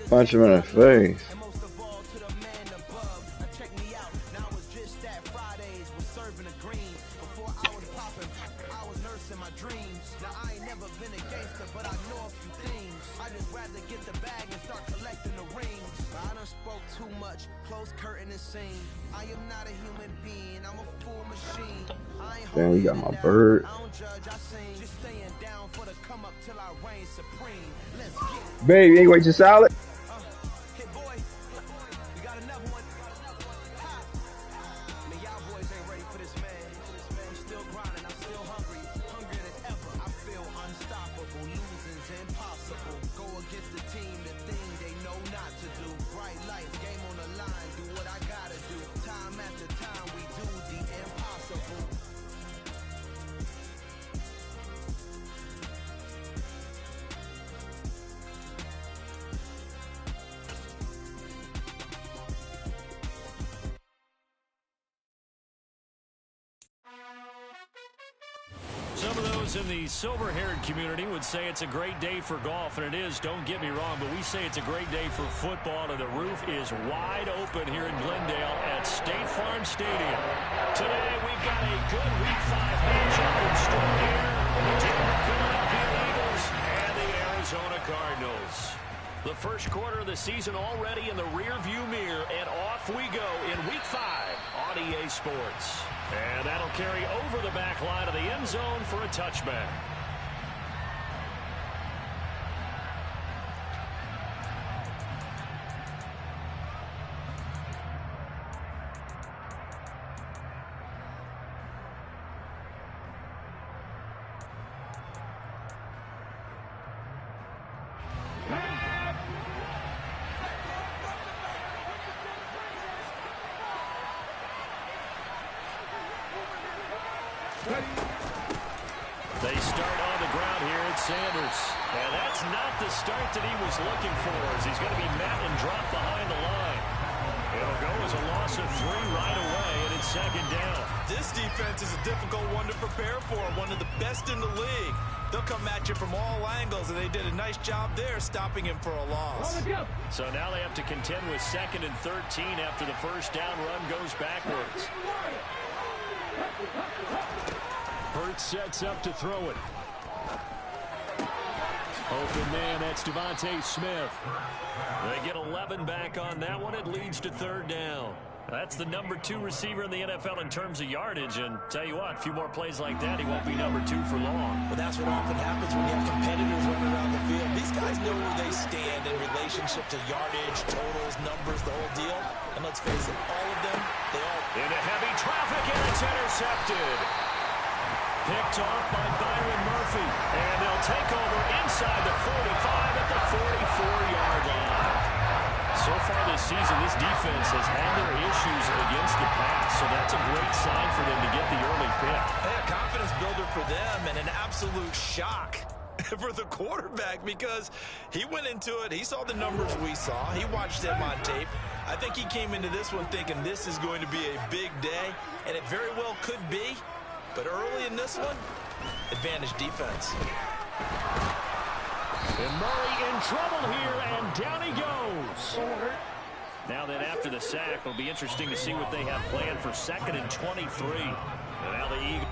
Punch him in the face. Damn, you got my bird. Baby, you ain't wait your salad? Some of those in the silver-haired community would say it's a great day for golf, and it is, don't get me wrong, but we say it's a great day for football, and the roof is wide open here in Glendale at State Farm Stadium. Today, we've got a good Week 5 matchup in store here between the Philadelphia Eagles and the Arizona Cardinals. The first quarter of the season already in the rear-view mirror, and off we go in Week 5 on EA Sports. And that'll carry over the back line of the end zone for a touchback. They start on the ground here at Sanders. And that's not the start that he was looking for, as he's going to be met and dropped behind the line. It'll go as a loss of 3 right away, and it's second down. This defense is a difficult one to prepare for, one of the best in the league. They'll come at you from all angles, and they did a nice job there stopping him for a loss. So now they have to contend with 2nd and 13 after the first down run goes backwards. Hurts sets up to throw it. Open man, that's Devontae Smith. They get 11 back on that one. It leads to 3rd down. That's the number 2 receiver in the NFL in terms of yardage. And tell you what, a few more plays like that, he won't be number 2 for long. Well, that's what often happens when you have competitors running around the field. These guys know where they stand in relationship to yardage, totals, numbers, the whole deal. And let's face it, all of them, they all... Into heavy traffic, and it's intercepted. Picked off by Byron Murphy. And they'll take over inside the 45 at the 44-yard line. So far this season, this defense has had their issues against the pass, so that's a great sign for them to get the early pick. A confidence builder for them and an absolute shock for the quarterback, because he went into it, he saw the numbers we saw, he watched them on tape. I think he came into this one thinking this is going to be a big day, and it very well could be, but early in this one, advantage defense. And Murray in trouble here, and down he goes. Now then, after the sack, it'll be interesting to see what they have planned for 2nd and 23. And now the Eagles.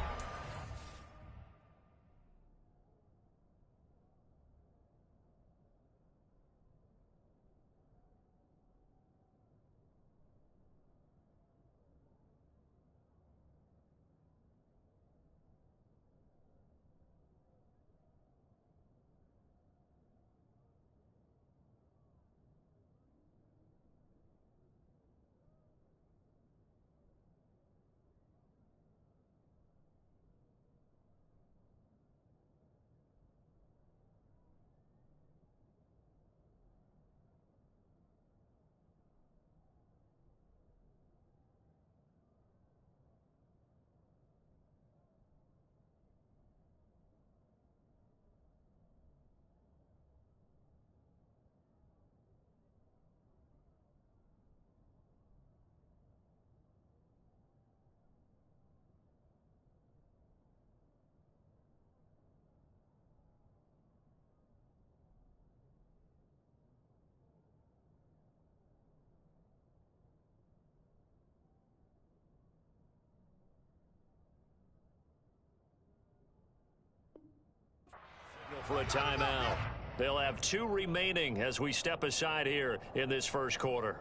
for a timeout. They'll have 2 remaining as we step aside here in this first quarter.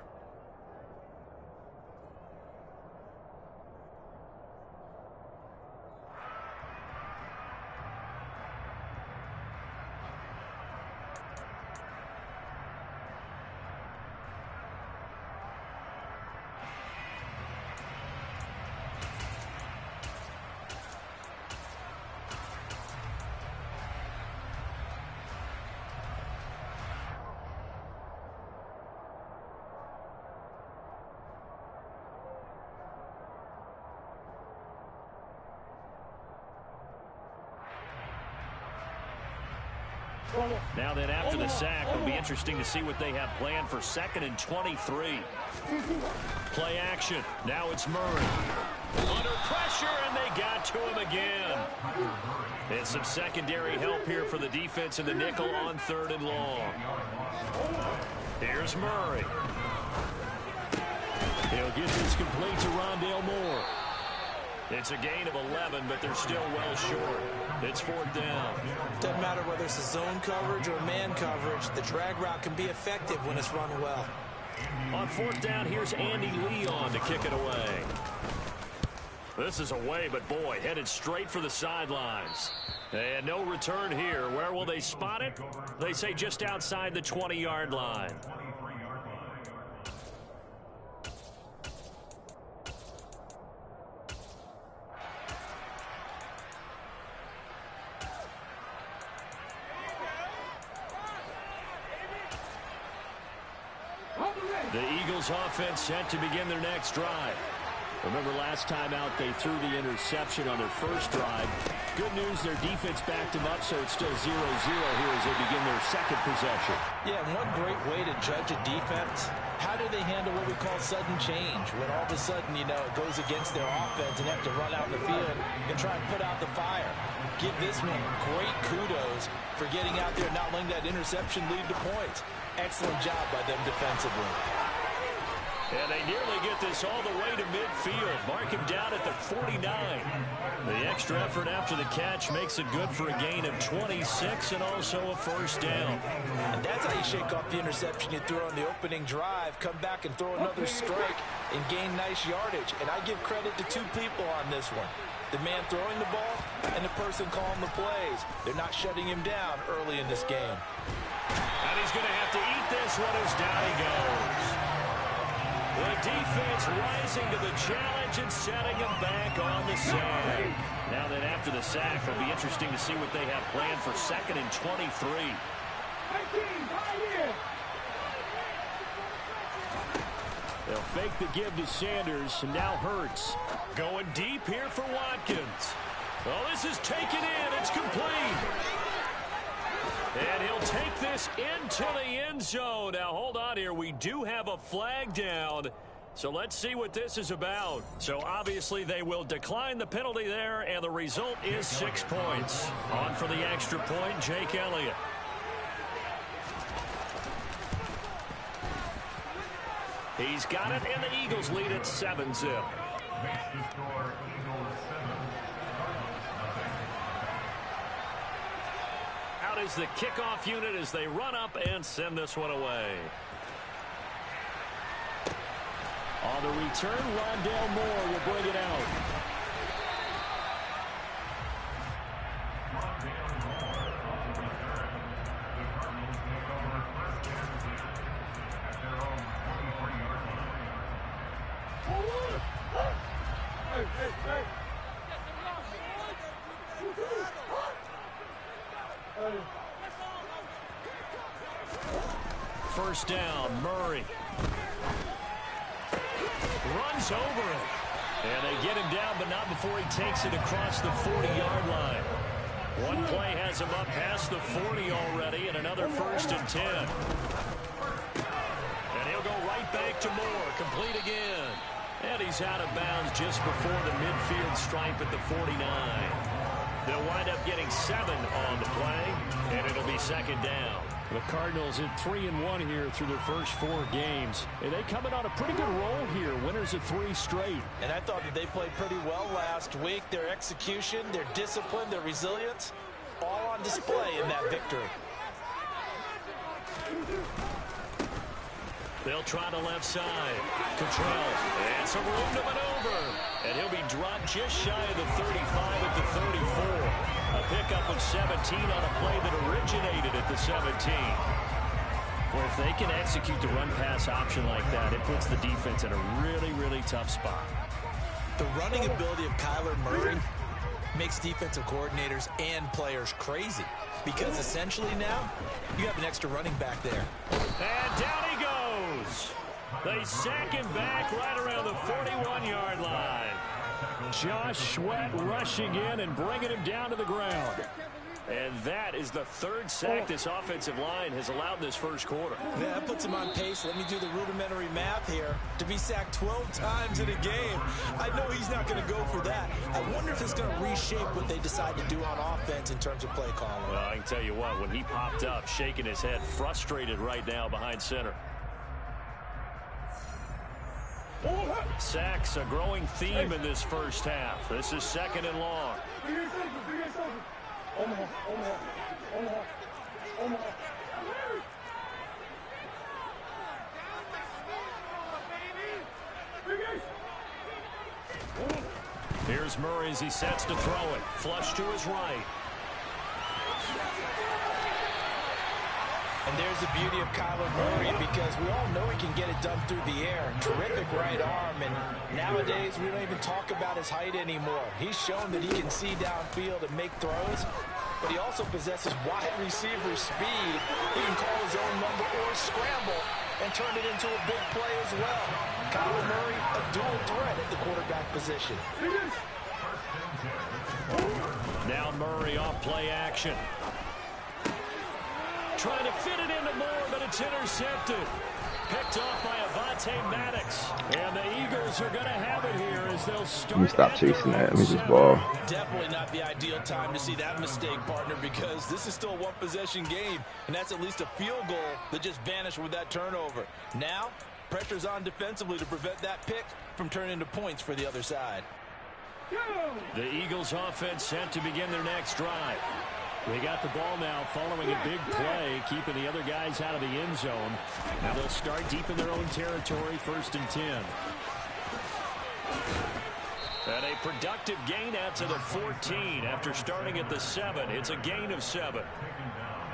Now then, after the sack, it'll be interesting to see what they have planned for 2nd and 23. Play action. Now it's Murray. Under pressure, and they got to him again. And some secondary help here for the defense in the nickel on 3rd and long. Here's Murray. He'll get this complete to Rondale Moore. It's a gain of 11, but they're still well short. It's 4th down. Doesn't matter whether it's a zone coverage or man coverage. The drag route can be effective when it's run well. On 4th down, here's Andy Leon to kick it away. This is away, but boy, headed straight for the sidelines. And no return here. Where will they spot it? They say just outside the 20-yard line. The Eagles offense set to begin their next drive. Remember last time out they threw the interception on their first drive. Good news, their defense backed them up, so it's still 0-0 here as they begin their second possession. Yeah, and one great way to judge a defense, how do they handle what we call sudden change? When all of a sudden, you know, it goes against their offense and they have to run out in the field and try and put out the fire. Give this one great kudos for getting out there and not letting that interception lead to points. Excellent job by them defensively. And they nearly get this all the way to midfield. Mark him down at the 49. The extra effort after the catch makes it good for a gain of 26 and also a first down. And that's how you shake off the interception you threw on the opening drive. Come back and throw another strike and gain nice yardage. And I give credit to 2 people on this one. The man throwing the ball and the person calling the plays. They're not shutting him down early in this game. And he's going to have to eat this one as down he goes. The defense rising to the challenge and setting him back on the sack. Now that after the sack, it'll be interesting to see what they have planned for 2nd and 23. They'll fake the give to Sanders, and now Hurts. Going deep here for Watkins. Oh, this is taken in. It's complete. And he'll take this into the end zone. Now, hold on here. We do have a flag down. So let's see what this is about. So obviously they will decline the penalty there, and the result is 6 points. On for the extra point, Jake Elliott. He's got it, and the Eagles lead at 7-0. Out is the kickoff unit as they run up and send this one away. On the return, Rondale Moore will bring it out. First down, Murray. Runs over it. And they get him down, but not before he takes it across the 40-yard line. One play has him up past the 40 already, and another 1st and 10. And he'll go right back to Moore, complete again. And he's out of bounds just before the midfield stripe at the 49. They'll wind up getting 7 on the play, and it'll be 2nd down. The Cardinals at 3-1 here through their first 4 games. And they coming on a pretty good roll here. Winners of 3 straight. And I thought that they played pretty well last week. Their execution, their discipline, their resilience, all on display in that victory. They'll try the left side. Cottrell, and some room to maneuver. And he'll be dropped just shy of the 35 at the 34. A pickup of 17 on a play that originated at the 17. Where if they can execute the run-pass option like that, it puts the defense in a really, really tough spot. The running ability of Kyler Murray makes defensive coordinators and players crazy. Because essentially now, you have an extra running back there. And down he goes. They sack him back right around the 41-yard line. Josh Sweat rushing in and bringing him down to the ground. And that is the third sack this offensive line has allowed this first quarter. Yeah, that puts him on pace. Let me do the rudimentary math here. To be sacked 12 times in a game, I know he's not going to go for that. I wonder if it's going to reshape what they decide to do on offense in terms of play calling. Well, I can tell you what, when he popped up, shaking his head, frustrated right now behind center. Sacks, a growing theme in this first half. This is 2nd and long. Here's Murray as he sets to throw it. Flush to his right. And there's the beauty of Kyler Murray, because we all know he can get it done through the air. Terrific right arm, and nowadays we don't even talk about his height anymore. He's shown that he can see downfield and make throws, but he also possesses wide receiver speed. He can call his own number or scramble and turn it into a big play as well. Kyler Murray, a dual threat at the quarterback position. Now Murray off play action. Trying to fit it into Moore, but it's intercepted. Picked off by Avonte Maddox. And the Eagles are going to have it here as they'll start. Let me stop chasing that. Let me just ball. Definitely not the ideal time to see that mistake, partner, because this is still a one-possession game, and that's at least a field goal that just vanished with that turnover. Now, pressure's on defensively to prevent that pick from turning into points for the other side. The Eagles offense set to begin their next drive. They got the ball now following a big play, keeping the other guys out of the end zone. Now they'll start deep in their own territory, 1st and 10. And a productive gain out to the 14 after starting at the 7. It's a gain of 7.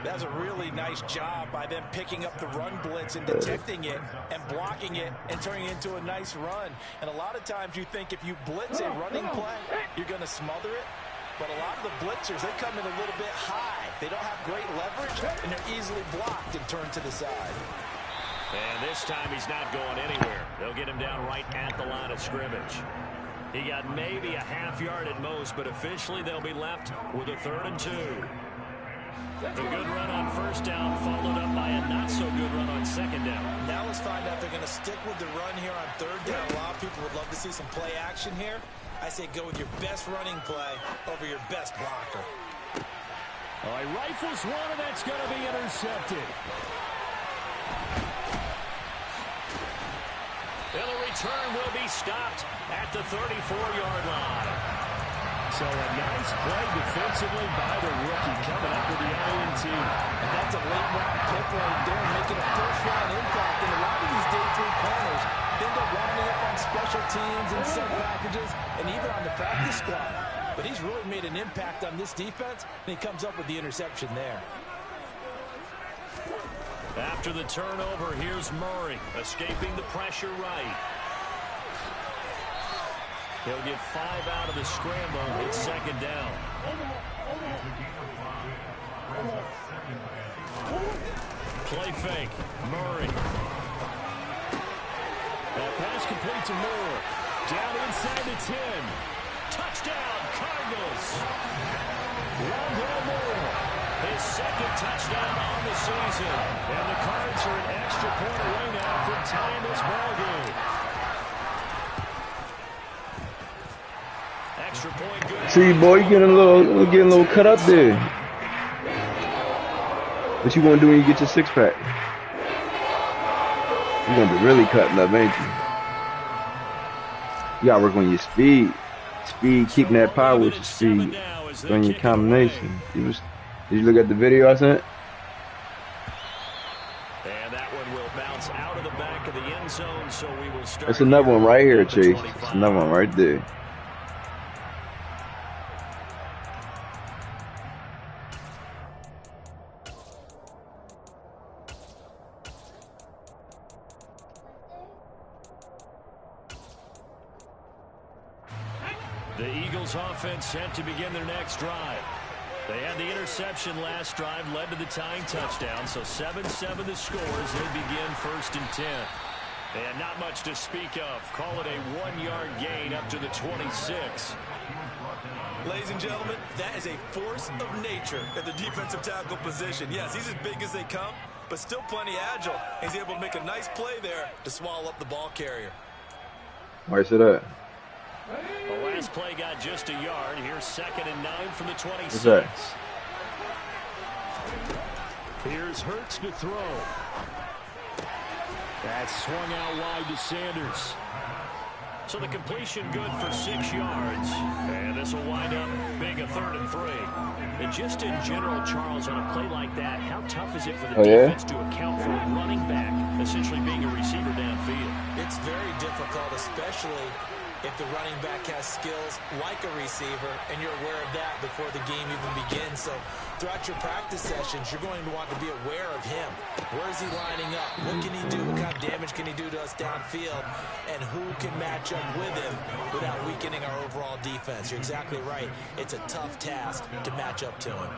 That's a really nice job by them picking up the run blitz and detecting it and blocking it and turning it into a nice run. And a lot of times you think if you blitz a running play, you're going to smother it. But a lot of the blitzers, they come in a little bit high. They don't have great leverage, and they're easily blocked and turned to the side. And this time he's not going anywhere. They'll get him down right at the line of scrimmage. He got maybe a half yard at most, but officially they'll be left with a 3rd and 2. A good run on 1st down, followed up by a not-so-good run on 2nd down. Now let's find out if they're going to stick with the run here on 3rd down. A lot of people would love to see some play action here. I say go with your best running play over your best blocker. All right, rifles one, and that's going to be intercepted. And the return will be stopped at the 34-yard line. So a nice play defensively by the rookie coming up with the INT. And that's a late-round pick right there, making a first-round impact. And a lot of these day 3 corners end up winding up on special teams and sub packages and even on the practice squad. But he's really made an impact on this defense, and he comes up with the interception there. After the turnover, here's Murray, escaping the pressure right. He'll get 5 out of the scramble. It's 2nd down. Play fake. Murray. That pass complete to Moore. Down inside the 10. Touchdown, Cardinals. Rondale Moore. His 2nd touchdown on the season. And the Cards are an extra point away now from tying this ball game. Extra point good. See, boy, you getting a little cut up there. What you gonna do when you get your 6-pack? You're gonna be really cutting up, ain't you? You gotta work on your speed. Keeping that power with your speed. On your combination. Did you look at the video I sent? And that one will bounce out of the back of the end zone, so we will start. That's another one right here, Chase. It's another one right there. The Eagles offense set to begin their next drive. They had the interception last drive, led to the tying touchdown, so 7-7 the score as they begin 1st and 10. And not much to speak of. Call it a 1-yard gain up to the 26. Ladies and gentlemen, that is a force of nature at the defensive tackle position. Yes, he's as big as they come, but still plenty agile. He's able to make a nice play there to swallow up the ball carrier. Why is it that? The last play got just a yard. Here's 2nd and 9 from the 26. What's that? Here's Hurts to throw. That's swung out wide to Sanders. So the completion good for 6 yards. And this will wind up being a 3rd and 3. And just in general, Charles, on a play like that, how tough is it for the defense to account for a running back essentially being a receiver downfield? It's very difficult, especially if the running back has skills like a receiver, and you're aware of that before the game even begins. So throughout your practice sessions, you're going to want to be aware of him. Where is he lining up? What can he do? What kind of damage can he do to us downfield? And who can match up with him without weakening our overall defense? You're exactly right. It's a tough task to match up to him.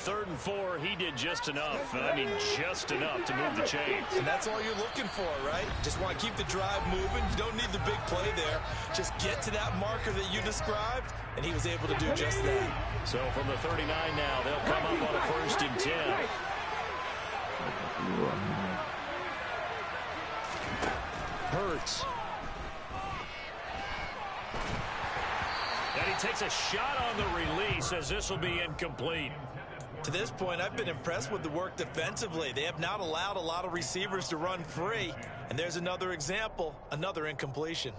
3rd and 4, he did just enough. I mean, just enough to move the chains. And that's all you're looking for, right? Just want to keep the drive moving. You don't need the big play there. Just get to that marker that you described, and he was able to do just that. So from the 39 now, they'll come up on a 1st and 10. Hurts. And he takes a shot on the release as this will be incomplete. To this point, I've been impressed with the work defensively. They have not allowed a lot of receivers to run free. And there's another example, another incompletion.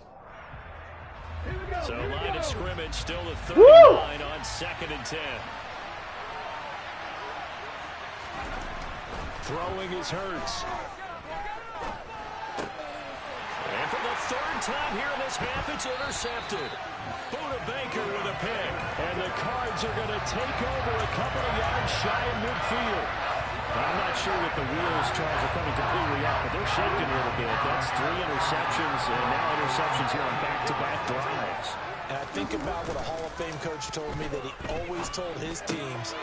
So line of scrimmage still the 39 on 2nd and 10. Throwing is Hurts. And for the 3rd time here in this half, it's intercepted. Buda Baker with a pick. And the Cards are going to take over a couple of yards shy of midfield. I'm not sure that the wheels, Charles, are coming completely off, but they're shaking a little bit. That's 3 interceptions, and now interceptions here on back-to-back drives. And I think about what a Hall of Fame coach told me that he always told his teams,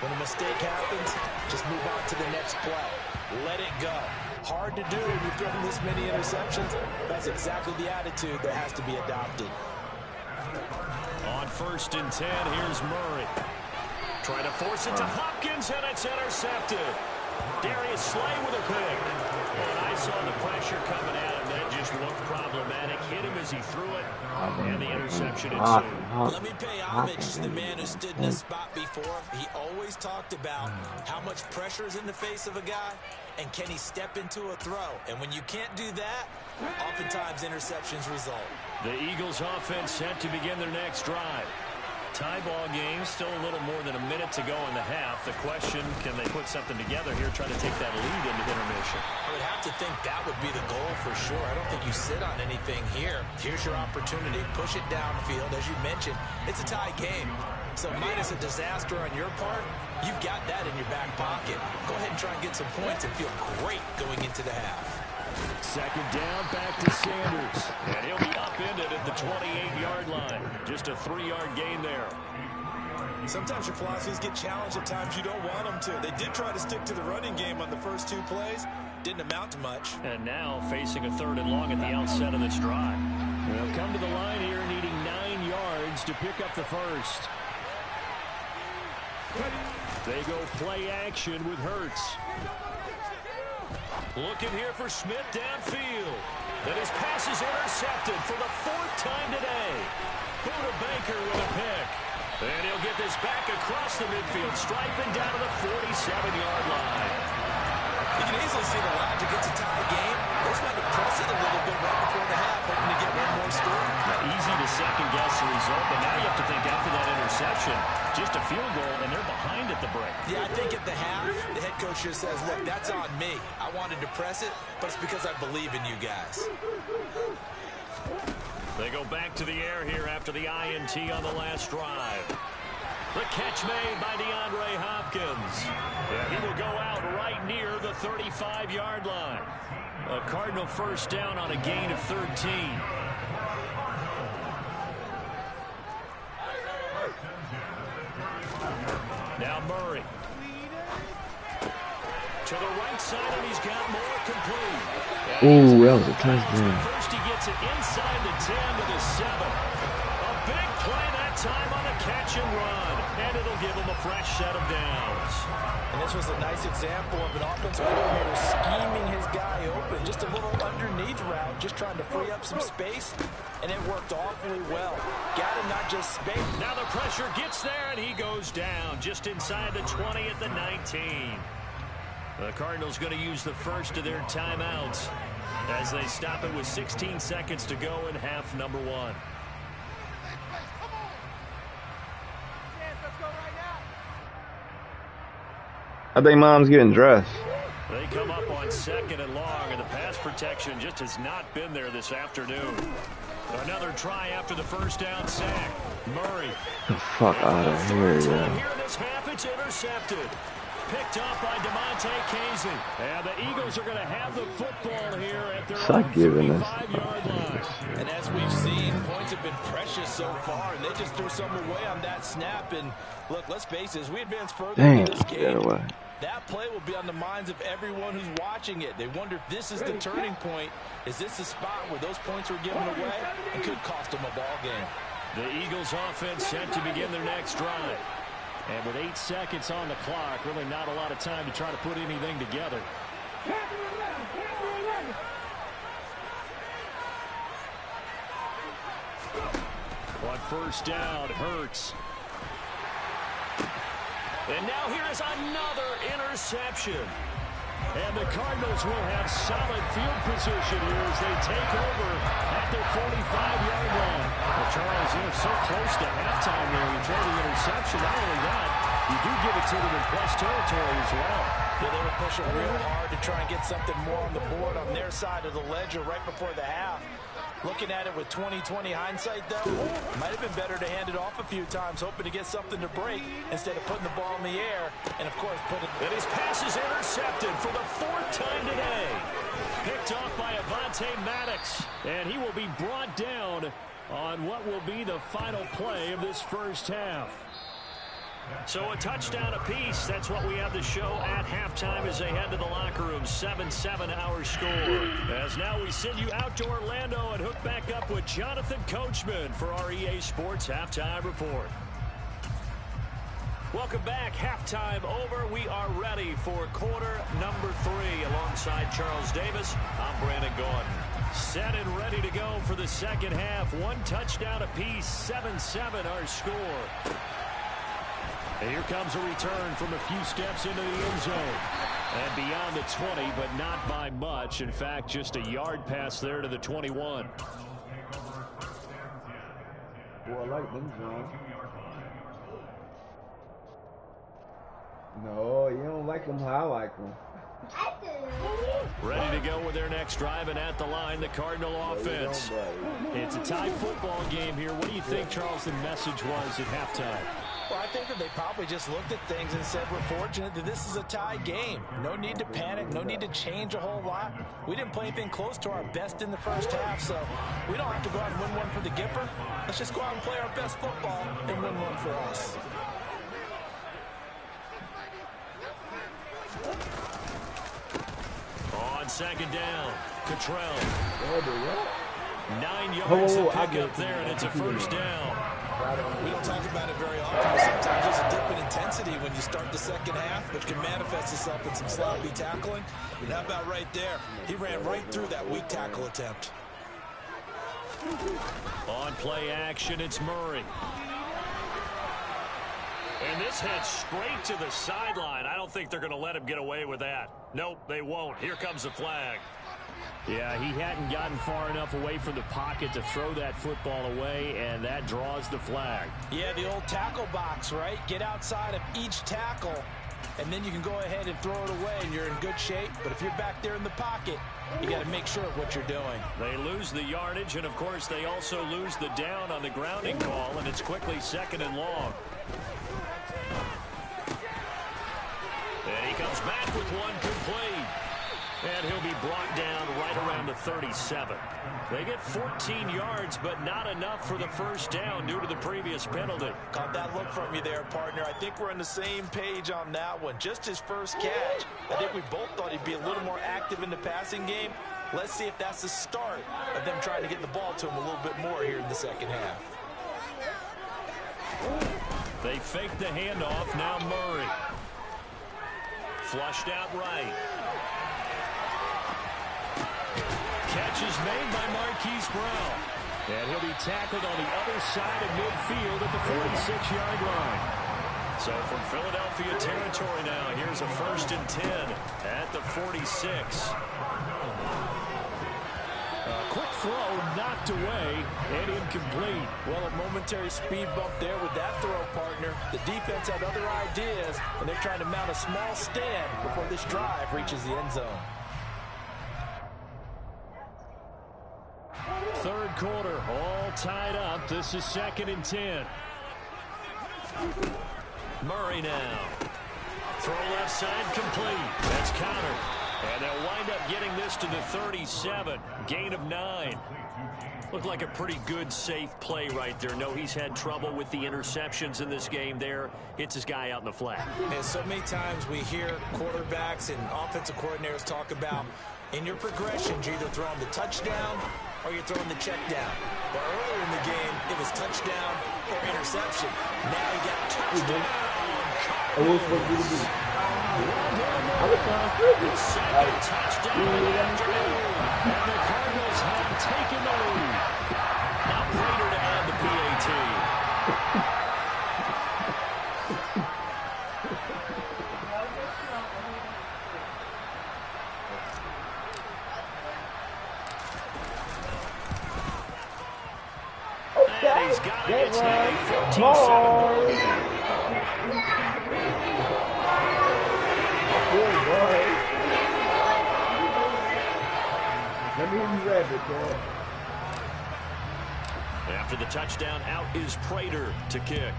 when a mistake happens, just move on to the next play. Let it go. Hard to do when you've thrown this many interceptions. That's exactly the attitude that has to be adopted. On 1st and 10, here's Murray. Trying to force it to Hopkins, and it's intercepted. Darius Slay with a pick. And I saw the pressure coming at him. That just looked problematic. Hit him as he threw it, and the interception ensued. Let me pay homage to the man who stood in this spot before. He always talked about how much pressure is in the face of a guy, and can he step into a throw. And when you can't do that, oftentimes interceptions result. The Eagles offense set to begin their next drive. Tie ball game, still a little more than a minute to go in the half. The question, can they put something together here, try to take that lead into intermission? I would have to think that would be the goal for sure. I don't think you sit on anything here. Here's your opportunity. Push it downfield. As you mentioned, it's a tie game. So minus a disaster on your part, you've got that in your back pocket. Go ahead and try and get some points and feel great going into the half. 2nd down, back to Sanders. And he'll be upended at the 28-yard line. Just a 3-yard gain there. Sometimes your philosophies get challenged at times you don't want them to. They did try to stick to the running game on the first 2 plays. Didn't amount to much. And now facing a 3rd and long at the outset of this drive. They'll come to the line here needing 9 yards to pick up the first. They go play action with Hurts. Looking here for Smith downfield. And his pass is intercepted for the 4th time today. Buda Baker with a pick. And he'll get this back across the midfield stripe and down to the 47-yard line. You can easily see the logic. It's a tie game. They just wanted to press it a little bit right before the half, hoping to get one more score. Easy to second-guess the result, but now you have to think after that interception, just a field goal, and they're behind a at the break. Yeah, I think at the half, the head coach just says, look, that's on me. I wanted to press it, but it's because I believe in you guys. They go back to the air here after the INT on the last drive. The catch made by DeAndre Hopkins. Yeah, he will go out right near the 35-yard line. A Cardinal first down on a gain of 13. Now Murray. To the right side, and he's got more complete. Ooh, that was a touchdown. First he gets it inside the 10 to the 7. A big play that time on a catch and run. And it'll give him a fresh set of downs. And this was a nice example of an offensive coordinator scheming his guy open. Just a little underneath route, just trying to free up some space. And it worked awfully well. Got him not just space. Now the pressure gets there, and he goes down just inside the 20 at the 19. The Cardinals going to use the first of their timeouts as they stop it with 16 seconds to go in half number 1. I think Mom's getting dressed. They come up on 2nd and long, and the pass protection just has not been there this afternoon. Another try after the first down sack. Murray. The fuck out of here, yeah. Here in this half, it's intercepted. Picked up by DeMonte Casey. And the Eagles are going to have the football here at their own 35-yard line. And as we've seen, points have been precious so far, and they just threw some away on that snap. And look, let's face it, as we advance further in this game, that play will be on the minds of everyone who's watching it. They wonder if this is the turning point. Is this the spot where those points were given away? It could cost them a ball game. The Eagles offense set to begin their next drive. And with 8 seconds on the clock, really not a lot of time to try to put anything together. On first down, Hurts. And now here is another interception. And the Cardinals will have solid field position here as they take over at their 45-yard line. Well, Charles, you're so close to halftime there. You throw the interception. Not only that, you do give it to them in plus territory as well. Yeah, they were pushing real hard to try and get something more on the board on their side of the ledger right before the half. Looking at it with 20/20 hindsight, though, might have been better to hand it off a few times, hoping to get something to break instead of putting the ball in the air. And, of course, And his pass is intercepted for the 4th time today. Picked off by Avonte Maddox. And he will be brought down on what will be the final play of this first half. So a touchdown apiece. That's what we have to show at halftime as they head to the locker room. 7-7 our score. As now we send you out to Orlando and hook back up with Jonathan Coachman for our EA Sports Halftime Report. Welcome back. Halftime over. We are ready for quarter number 3 alongside Charles Davis. I'm Brandon Gordon. Set and ready to go for the second half. 1 touchdown apiece. 7-7 our score. And here comes a return from a few steps into the end zone. And beyond the 20, but not by much. In fact, just a yard pass there to the 21. Well, I like them, John. No, you don't like them how I like them. Ready to go with their next drive, and at the line, the Cardinal offense. It's a tie football game here. What do you think, Charles, the message was at halftime? Well, I think that they probably just looked at things and said, we're fortunate that this is a tie game. No need to panic. No need to change a whole lot. We didn't play anything close to our best in the first half, so we don't have to go out and win one for the Gipper. Let's just go out and play our best football and win one for us. On second down, Cottrell. 9 yards to pick up there, and it's a first down. We don't talk about it very often, but sometimes there's a dip in intensity when you start the second half, which can manifest itself in some sloppy tackling. And how about right there? He ran right through that weak tackle attempt. On play action, it's Murray. And this heads straight to the sideline. I don't think they're going to let him get away with that. Nope, they won't. Here comes the flag. Yeah, he hadn't gotten far enough away from the pocket to throw that football away, and that draws the flag. Yeah, the old tackle box, right? Get outside of each tackle, and then you can go ahead and throw it away, and you're in good shape. But if you're back there in the pocket, you got to make sure of what you're doing. They lose the yardage, and, of course, they also lose the down on the grounding call, and it's quickly 2nd and long. And he comes back with one complete. And he'll be brought down right around the 37. They get 14 yards, but not enough for the first down due to the previous penalty. Caught that look from you there, partner. I think we're on the same page on that one. Just his first catch. I think we both thought he'd be a little more active in the passing game. Let's see if that's the start of them trying to get the ball to him a little bit more here in the second half. They fake the handoff. Now Murray. Flushed out right. Catch is made by Marquise Brown. And he'll be tackled on the other side of midfield at the 46-yard line. So from Philadelphia territory now, here's a 1st and 10 at the 46. Quick throw knocked away and incomplete. Well, a momentary speed bump there with that throw, partner. The defense had other ideas, and they're trying to mount a small stand before this drive reaches the end zone. Third quarter, all tied up. This is 2nd and 10. Murray now. Throw left side complete. That's countered. And they'll wind up getting this to the 37. Gain of 9. Looked like a pretty good, safe play right there. No, he's had trouble with the interceptions in this game there. Hits his guy out in the flat. And so many times we hear quarterbacks and offensive coordinators talk about in your progressions, you're either throwing the touchdown or you're throwing the check down. But earlier in the game, it was touchdown or interception. Now you got touchdown. Second touchdown of the afternoon. And the Cardinals have taken the lead. Now Prater to add the PAT. And he's got it. It's now a 14-7. Let me hear you rap it, boy. After the touchdown, out is Prater to kick.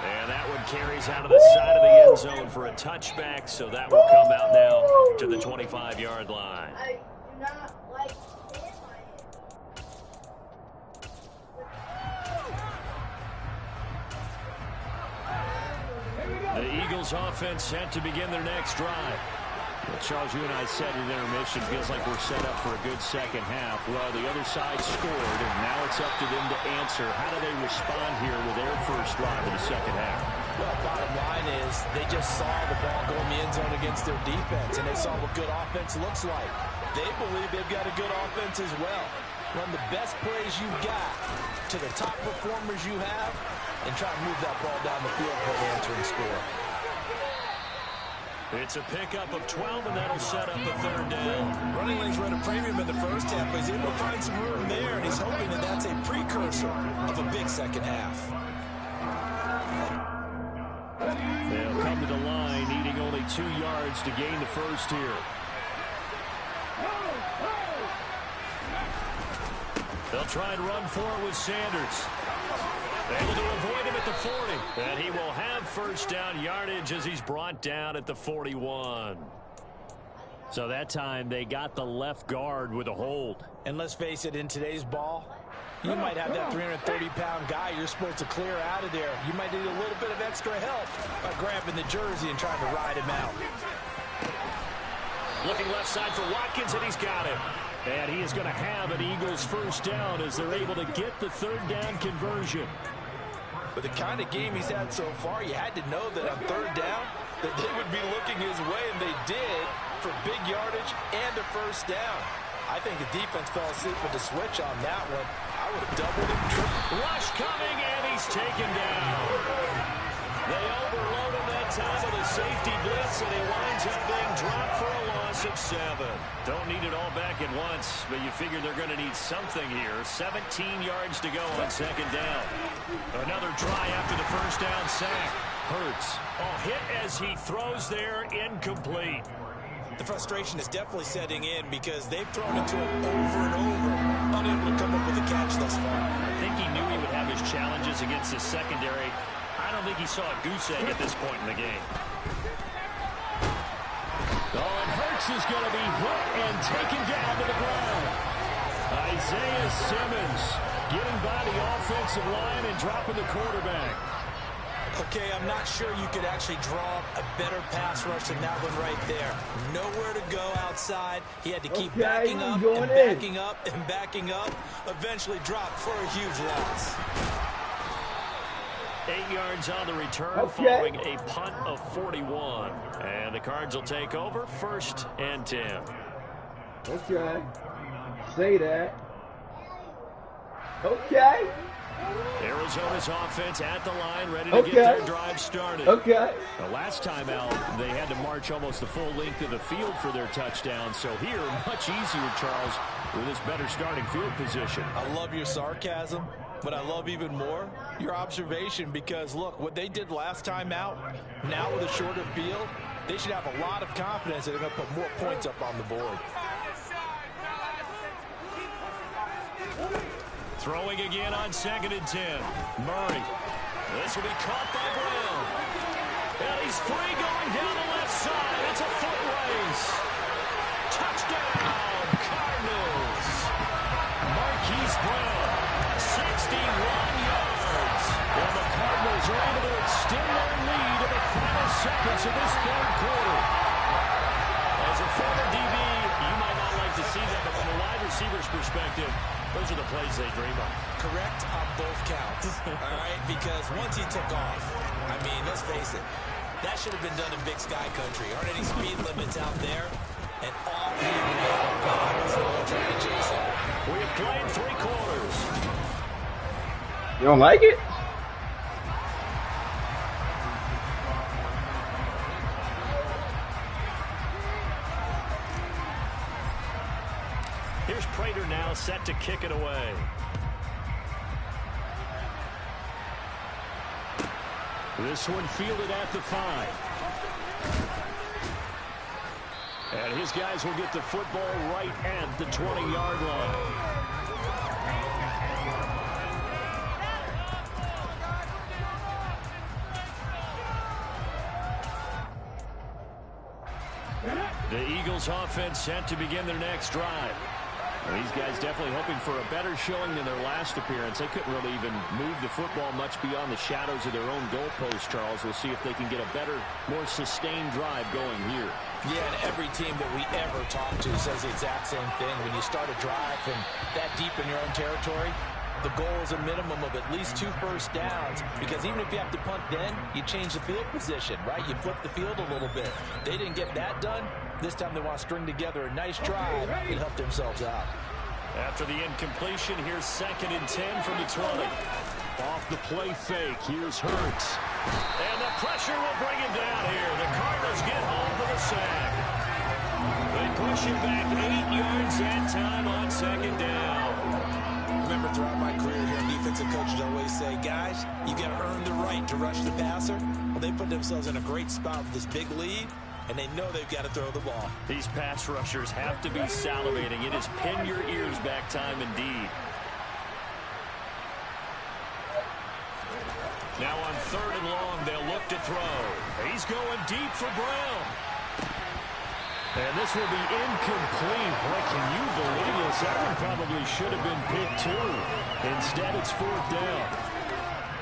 And that one carries out of the side of the end zone for a touchback, so that will come out now to the 25-yard line. I do not like The Eagles offense set to begin their next drive. Well, Charles, you and I said in intermission, feels like we're set up for a good second half. Well, the other side scored, and now it's up to them to answer. How do they respond here with their first drive of the second half? Well, bottom line is they just saw the ball go in the end zone against their defense, and they saw what good offense looks like. They believe they've got a good offense as well. Run the best plays you've got to the top performers you have, and try to move that ball down the field for an answering score. It's a pickup of 12, and that'll set up a third down. Running lanes run a premium in the first half, but he's able to find some room there, and he's hoping that that's a precursor of a big second half. They'll come to the line, needing only 2 yards to gain the first here. They'll try and run for it with Sanders. Able to avoid him at the 40. And he will have first down yardage as he's brought down at the 41. So that time they got the left guard with a hold. And let's face it, in today's ball, you might have that 330-pound guy you're supposed to clear out of there. You might need a little bit of extra help by grabbing the jersey and trying to ride him out. Looking left side for Watkins, and he's got him. And he is going to have an Eagles first down as they're able to get the third down conversion. With the kind of game he's had so far, you had to know that on third down that they would be looking his way, and they did for big yardage and a first down. I think the defense fell asleep with the switch on that one. I would have doubled and tripled. Rush coming, and he's taken down. They overload him that time of the safety blitz, and he winds up being dropped for a loss of 7. Don't need it all back at once, but you figure they're going to need something here. 17 yards to go on second down. Another try after the first down sack. Hurts. Hit as he throws there, incomplete. The frustration is definitely setting in because they've thrown it to him over and over, unable to come up with a catch thus far. I think he knew he would have his challenges against his secondary. I don't think he saw a goose egg at this point in the game. And Hurts is going to be hit and taken down to the ground. Isaiah Simmons getting by the offensive line and dropping the quarterback. Okay, I'm not sure you could actually draw a better pass rush than that one right there. Nowhere to go outside. He had to keep backing up and backing up and backing up. Eventually dropped for a huge loss. 8 yards on the return following a punt of 41. And the Cards will take over 1st and 10. Okay. Say that. Okay. Arizona's offense at the line, ready to get their drive started. Okay. The last time out, they had to march almost the full length of the field for their touchdown. So here, much easier, Charles, with this better starting field position. I love your sarcasm, but I love even more your observation because, look, what they did last time out, now with a shorter field, they should have a lot of confidence that they're going to put more points up on the board. Throwing again on 2nd and 10. Murray. This will be caught by Brown. And he's free going down the left side. It's a foot race. Touchdown, Cardinals. Marquise Brown, 61 yards. And the Cardinals are able to extend their lead in the final seconds of this 3rd quarter. As a former DB, you might not like to see that, but from a wide receiver's perspective, those are the plays they dream of. Correct on both counts, all right? Because once he took off, I mean, let's face it, that should have been done in Big Sky Country. Aren't any speed limits out there? And off he went. So trying to chase him. We have played 3 quarters. You don't like it? Here's Prater now set to kick it away. This one fielded at the 5. And his guys will get the football right at the 20-yard line. The Eagles offense set to begin their next drive. Well, these guys definitely hoping for a better showing than their last appearance. They couldn't really even move the football much beyond the shadows of their own goalpost, Charles. We'll see if they can get a better, more sustained drive going here. Yeah, and every team that we ever talk to says the exact same thing. When you start a drive from that deep in your own territory, the goal is a minimum of at least 2 first downs, because even if you have to punt then, you change the field position, right? You flip the field a little bit. They didn't get that done. This time they want to string together a nice drive and help themselves out. After the incompletion, here's 2nd and 10 from the 20. Off the play fake, here's Hurts. And the pressure will bring him down here. The Cardinals get home for the sack. They push it back 8 yards that time on 2nd down. Remember, throughout my career here, defensive coaches always say, guys, you got to earn the right to rush the passer. Well, they put themselves in a great spot with this big lead, and they know they've got to throw the ball. These pass rushers have to be salivating. It is pin your ears back time indeed. Now on 3rd and long, they'll look to throw. He's going deep for Brown. And this will be incomplete. Boy, can you believe this? That one probably should have been picked too. Instead, it's 4th down.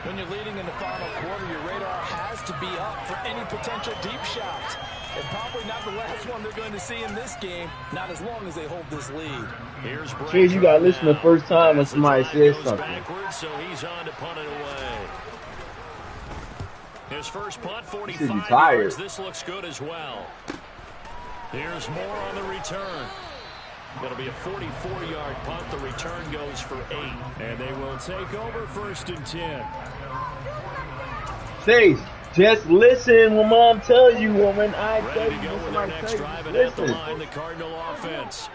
When you're leading in the final quarter, your radar has to be up for any potential deep shots. And probably not the last one they're going to see in this game, not as long as they hold this lead. Here's Brown. Jeez, you got to listen the first time when somebody says something. Backwards, so he's on to punt it away. His first punt, 45 yards. This looks good as well. Here's more on the return. It'll be a 44-yard punt. The return goes for 8. And they will take over 1st and 10. Chase, Just listen when Mom tells you, woman. I tell Ready you, to go with their next drive, and at the line, the Cardinal offense.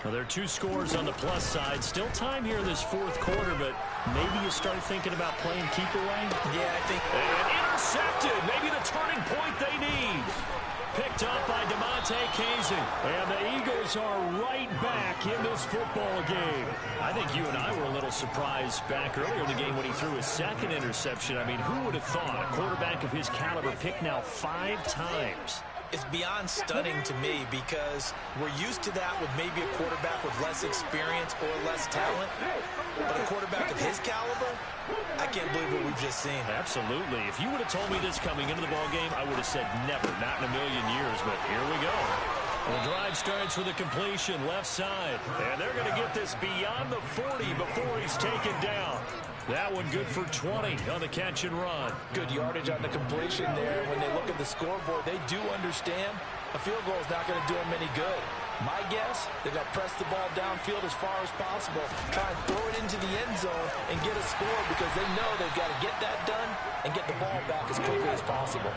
Well, there are 2 scores on the plus side. Still time here in this 4th quarter, but maybe you start thinking about playing keep away. Yeah, I think. And intercepted. Maybe the turning point they need. Picked up by Casey. And the Eagles are right back in this football game. I think you and I were a little surprised back earlier in the game when he threw his 2nd interception. I mean, who would have thought a quarterback of his caliber picked now 5 times? It's beyond stunning to me because we're used to that with maybe a quarterback with less experience or less talent. But a quarterback of his caliber, I can't believe what we've just seen. Absolutely. If you would have told me this coming into the ballgame, I would have said never, not in a million years. But here we go. The drive starts with a completion left side. And they're going to get this beyond the 40 before he's taken down. That one good for 20 on the catch and run. Good yardage on the completion there. When they look at the scoreboard, they do understand a field goal is not going to do them any good. My guess, they're going to press the ball downfield as far as possible, try and throw it into the end zone and get a score because they know they've got to get that done and get the ball back as quickly as possible.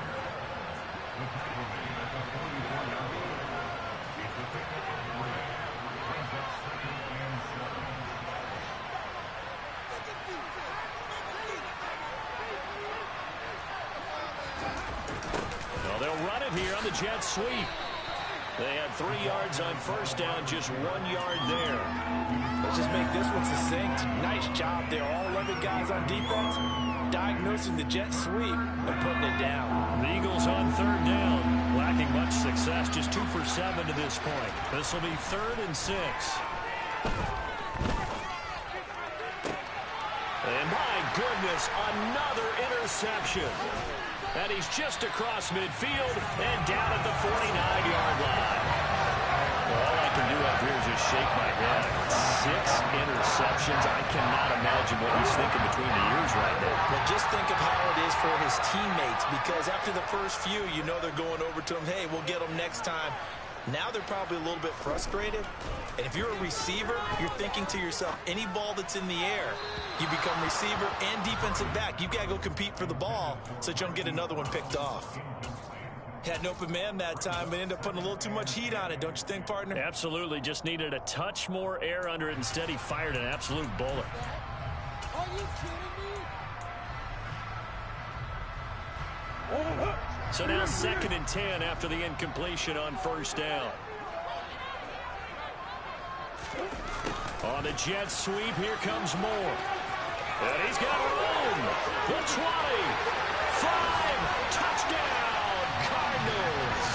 Here on the jet sweep. They had 3 yards on first down, just 1 yard there. Let's just make this one succinct. Nice job there. All 11 guys on defense diagnosing the jet sweep and putting it down. The Eagles on 3rd down. Lacking much success, just 2 for 7 to this point. This will be 3rd and 6. And my goodness, another interception. And he's just across midfield and down at the 49-yard line. Well, all I can do up here is just shake my head. 6 interceptions. I cannot imagine what he's thinking between the ears right now. Well, just think of how it is for his teammates, because after the first few, you know they're going over to him, hey, we'll get them next time. Now they're probably a little bit frustrated. And if you're a receiver, you're thinking to yourself, any ball that's in the air, you become receiver and defensive back. You've got to go compete for the ball so that you don't get another one picked off. Had an open man that time, but ended up putting a little too much heat on it, don't you think, partner? Absolutely. Just needed a touch more air under it. Instead, he fired an absolute bullet. Are you kidding me? So now 2nd and 10 after the incompletion on first down. On the jet sweep, here comes Moore. And he's got room. The 20. 5. Touchdown, Cardinals.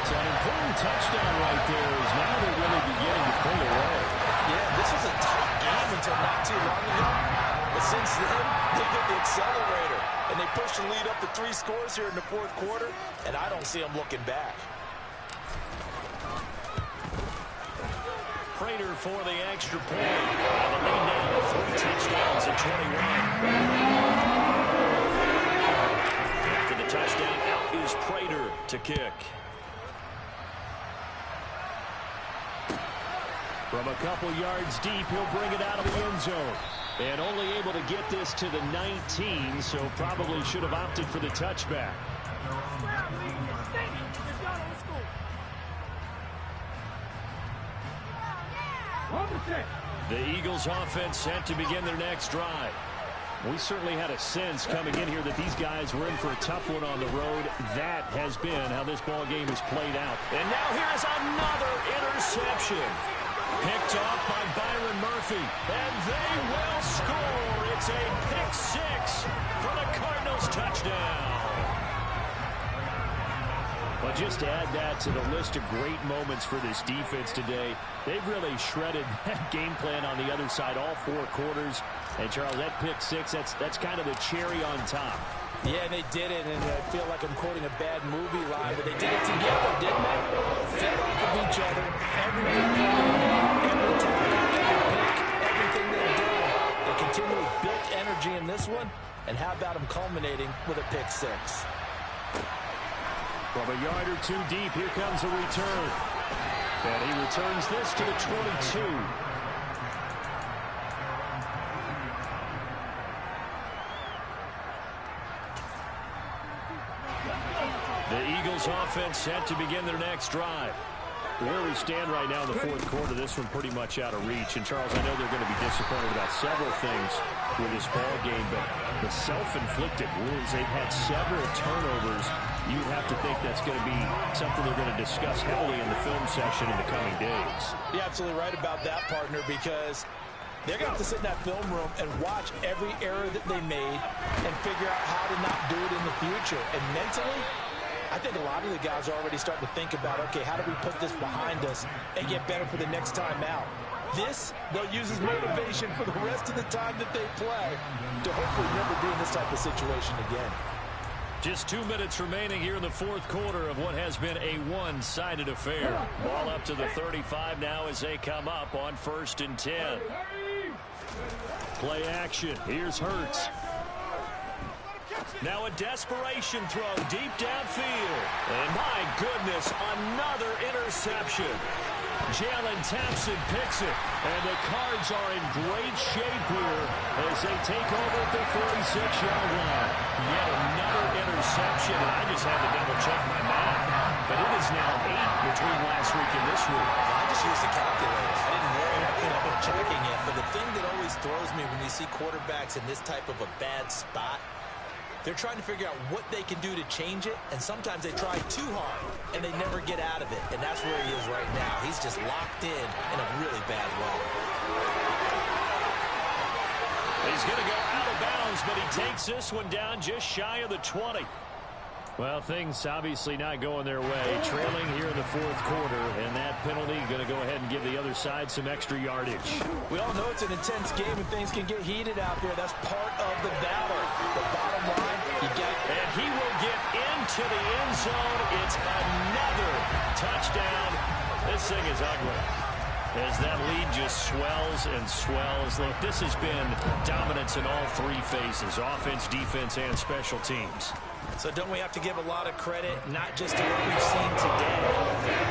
So an important touchdown right there is now they're really beginning to pull away. Yeah, this was a tight game until not too long ago. But since then, they get the accelerator. And they push the lead up to 3 scores here in the 4th quarter. And I don't see them looking back. Prater for the extra point. And the lead now to 3 touchdowns at 21. After the touchdown, out is Prater to kick. From a couple yards deep, he'll bring it out of the end zone. And only able to get this to the 19, so probably should have opted for the touchback. The Eagles offense set to begin their next drive. We certainly had a sense coming in here that these guys were in for a tough one on the road. That has been how this ball game has played out. And now here's another interception. Picked off by Byron Murphy. And they will score. It's a pick 6 for the Cardinals touchdown. Well, just to add that to the list of great moments for this defense today, they've really shredded that game plan on the other side all 4 quarters. And, Charles, that pick 6, that's kind of the cherry on top. Yeah, they did it, and I feel like I'm quoting a bad movie line, but they did it together, didn't they? Fed off of each other, every big play they made, every tackle, every pick, everything they've done. They continually built energy in this one, and how about them culminating with a pick 6? From a yard or 2 deep, here comes a return. And he returns this to the 22. The Eagles offense set to begin their next drive. Where we stand right now in the fourth quarter, this one pretty much out of reach. And, Charles, I know they're going to be disappointed about several things with this ball game, but the self-inflicted wounds, they've had several turnovers. You would have to think that's going to be something they're going to discuss heavily in the film session in the coming days. You're absolutely right about that, partner, because they're going to have to sit in that film room and watch every error that they made and figure out how to not do it in the future. And mentally, I think a lot of the guys are already starting to think about, okay, how do we put this behind us and get better for the next time out? This, they'll use as motivation for the rest of the time that they play to hopefully never be in this type of situation again. Just 2 minutes remaining here in the fourth quarter of what has been a one-sided affair. Ball up to the 35 now as they come up on 1st and 10. Play action. Here's Hurts. Now a desperation throw deep downfield. And my goodness, another interception. Jalen Thompson picks it. And the Cards are in great shape here as they take over at the 46-yard line. Yet another interception. And I just had to double-check my math. But it is now 8 between last week and this week. I just used the calculator. I didn't worry about checking it. But the thing that always throws me when you see quarterbacks in this type of a bad spot, they're trying to figure out what they can do to change it, and sometimes they try too hard, and they never get out of it. And that's where he is right now. He's just locked in a really bad way. He's going to go out of bounds, but he takes this one down just shy of the 20. Well, things obviously not going their way. Trailing here in the fourth quarter, and that penalty going to go ahead and give the other side some extra yardage. We all know it's an intense game and things can get heated out there. That's part of the battle. The bottom line, you got it. And he will get into the end zone. It's another touchdown. This thing is ugly as that lead just swells and swells. Look, this has been dominance in all three phases, offense, defense, and special teams. So don't we have to give a lot of credit, not just to what we've seen today,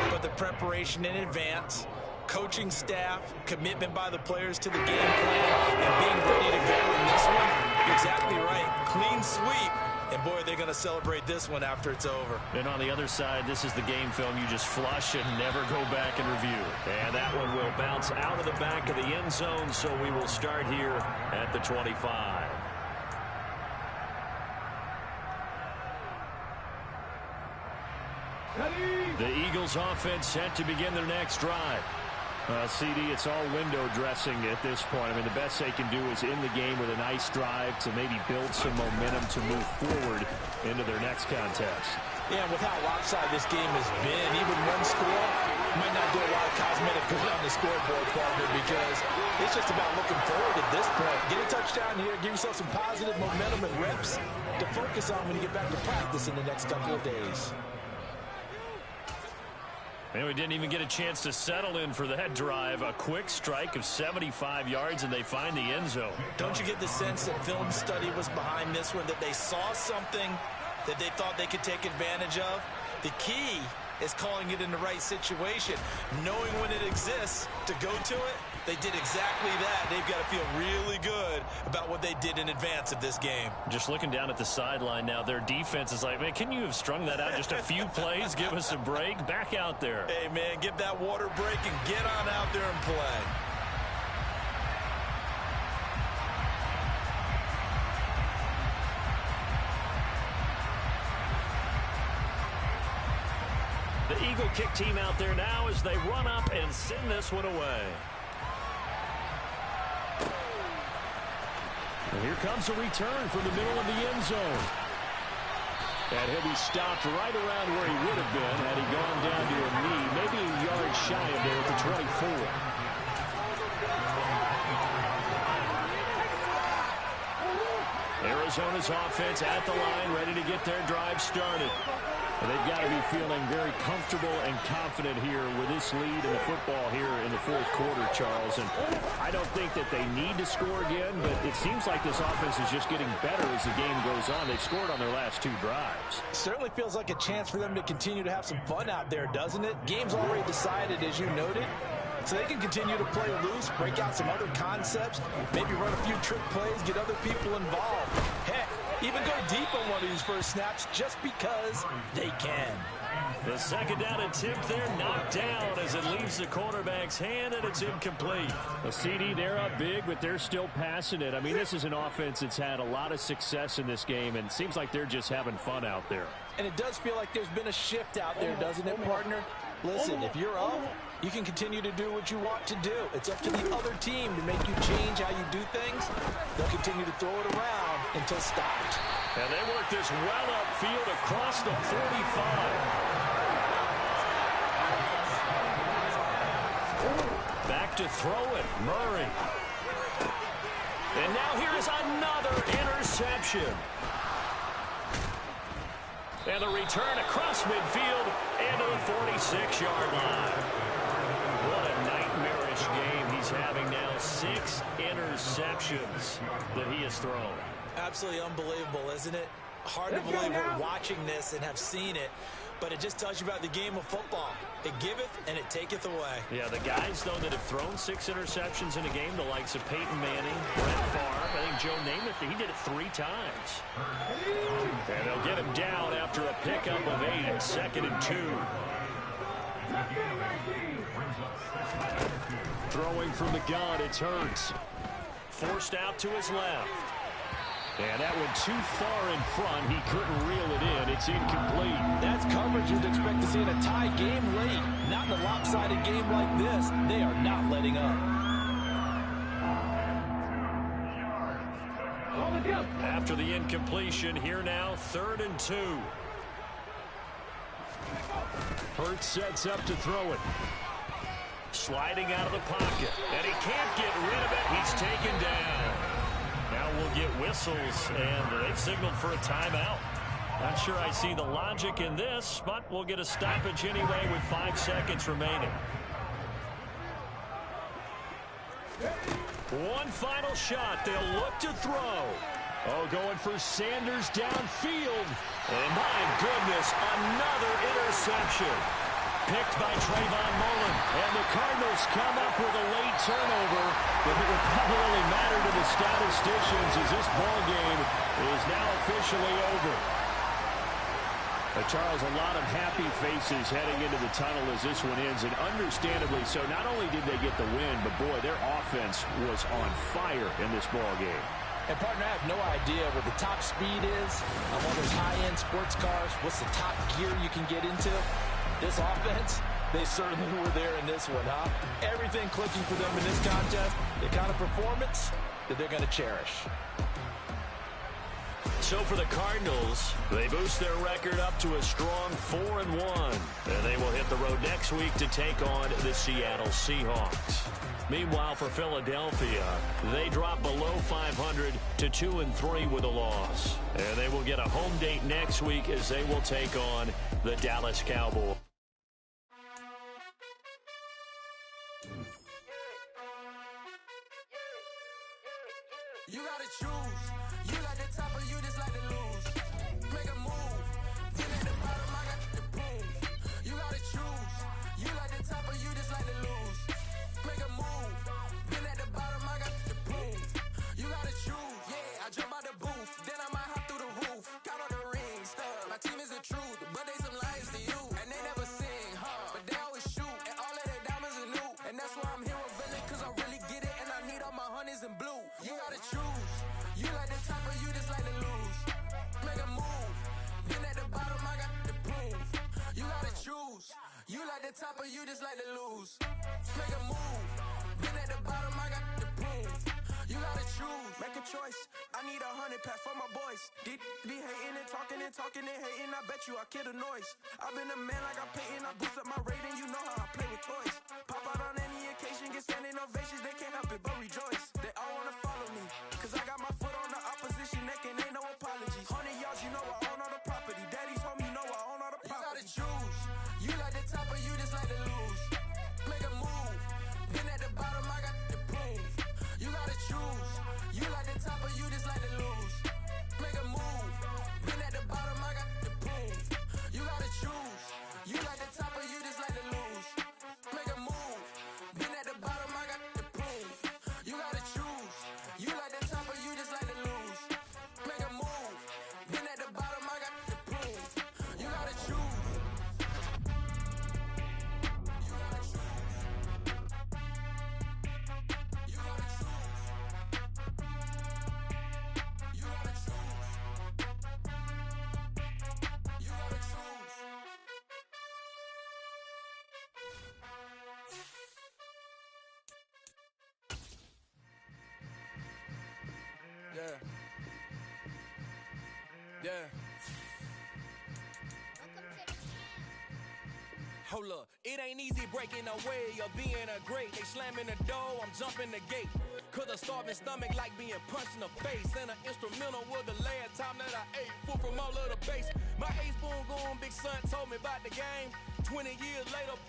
but the preparation in advance, coaching staff, commitment by the players to the game plan, and being ready to go in this one? You're exactly right. Clean sweep. And, boy, they're going to celebrate this one after it's over. And on the other side, this is the game film you just flush and never go back and review. And that one will bounce out of the back of the end zone, so we will start here at the 25. The Eagles offense set to begin their next drive. CD, it's all window dressing at this point. I mean, the best they can do is in the game with a nice drive to maybe build some momentum to move forward into their next contest. Yeah, and with how lopsided this game has been, even one score might not do a lot of cosmetic good on the scoreboard, partner, because it's just about looking forward at this point. Get a touchdown here, give yourself some positive momentum and reps to focus on when you get back to practice in the next couple of days. And we didn't even get a chance to settle in for that drive. A quick strike of 75 yards, and they find the end zone. Don't you get the sense that film study was behind this one, that they saw something that they thought they could take advantage of? The key is calling it in the right situation, knowing when it exists to go to it. They did exactly that. They've got to feel really good about what they did in advance of this game. Just looking down at the sideline now, their defense is like, man, can you have strung that out just a few plays? Give us a break. Back out there. Hey, man, give that water break and get on out there and play. The Eagle kick team out there now as they run up and send this one away. And here comes a return from the middle of the end zone. And he'll be stopped right around where he would have been had he gone down to a knee, maybe a yard shy of there at the 24. Arizona's offense at the line, ready to get their drive started. And they've got to be feeling very comfortable and confident here with this lead in the football here in the fourth quarter, Charles. And I don't think that they need to score again, but it seems like this offense is just getting better as the game goes on. They've scored on their last two drives. Certainly feels like a chance for them to continue to have some fun out there, doesn't it? Game's already decided, as you noted. So they can continue to play loose, break out some other concepts, maybe run a few trick plays, get other people involved. Heck, even go deep on one of these first snaps just because they can. The second down attempt there knocked down as it leaves the quarterback's hand, and it's incomplete. A CD, they're up big, but they're still passing it. I mean, this is an offense that's had a lot of success in this game, and it seems like they're just having fun out there. And it does feel like there's been a shift out there, doesn't it, partner? Listen, if you're up, you can continue to do what you want to do. It's up to the other team to make you change how you do things. They'll continue to throw it around until stopped. And they work this well upfield across the 45. Back to throw it, Murray. And now here is another interception. And the return across midfield and to the 46-yard line. What a nightmarish game he's having now. 6 interceptions that he has thrown. Absolutely unbelievable, isn't it? Hard to believe we're watching this and have seen it, but it just tells you about the game of football. It giveth and it taketh away. Yeah, the guys, though, that have thrown 6 interceptions in a game, the likes of Peyton Manning, Brett Favre, I think Joe Namath, he did it 3 times. And they'll get him down after a pickup of 8 and 2nd and 2. Throwing from the gun, it's Hurts. Forced out to his left. And that one too far in front. He couldn't reel it in. It's incomplete. That's coverage you'd expect to see in a tie game late. Not in a lopsided game like this. They are not letting up. After the incompletion, here now, 3rd and 2. Hurts sets up to throw it. Sliding out of the pocket. And he can't get rid of it. He's taken down. Now we'll get whistles, and they've signaled for a timeout. Not sure I see the logic in this, but we'll get a stoppage anyway with 5 seconds remaining. One final shot. They'll look to throw. Oh, going for Sanders downfield. And my goodness, another interception. Picked by Trayvon Mullen. And the Cardinals come up with a late turnover. But it will probably matter to the statisticians as this ball game is now officially over. Charles, a lot of happy faces heading into the tunnel as this one ends, and understandably so. Not only did they get the win, but boy, their offense was on fire in this ball game. And, partner, I have no idea what the top speed is on one of those high-end sports cars. What's the top gear you can get into? This offense, they certainly were there in this one, huh? Everything clicking for them in this contest, the kind of performance that they're going to cherish. So for the Cardinals, they boost their record up to a strong 4-1. And they will hit the road next week to take on the Seattle Seahawks. Meanwhile, for Philadelphia, they drop below 500 to 2-3 with a loss. And they will get a home date next week as they will take on the Dallas Cowboys. You gotta choose. You like the top or you just like to lose. Make a move. Then at the bottom, I got the boom. You gotta choose. You like the top or you just like to lose. Make a move. Then at the bottom, I got the boom. You gotta choose. Yeah, I jump out the booth. Then I might hop through the roof. Count all the rings. My team is the truth, but they some liars to you. And they never sing, but they always shoot. And all of their diamonds are new. And that's why I'm here with Villain, cause I really get it. And I need all my honeys in blue. You gotta choose. You like the top or you just like to lose. Make a move. Then at the bottom, I got the boom. You gotta choose. You like the top or you just like to lose. Make a move. Then at the bottom, I got the boom. You gotta choose. Make a choice. I need 100 pack for my boys. Be hating and talking and hating. I bet you I kill the noise. I've been a man like I'm Peyton. I boost up my rating. You know how I play with toys. Pop out on any occasion. Get standing ovations. They can't help it but rejoice. They all wanna follow me. Cause I got my foot on the opposition neck and ain't no apologies. 100 yards, you know I own all the property. Daddy's home, you know I own all the property. You gotta choose. You like the top or you just like to lose. Make a move. Then at the bottom, I got the boom. You gotta choose. You like the top or you just like to lose. Make a move. Then at the bottom, I got the boom. You gotta choose. You like the top or you just like to lose. Make a move. Then at the bottom, I got the boom. You gotta choose. You like the top or you just like to lose. Make a move. Yeah. Hold up, it ain't easy breaking away or being a great. They slamming the door, I'm jumping the gate. Cause a starving stomach like being punched in the face. And an instrumental was the last time that I ate. Full from all of the bass. My ace boom going, big son told me about the game. 20 years later,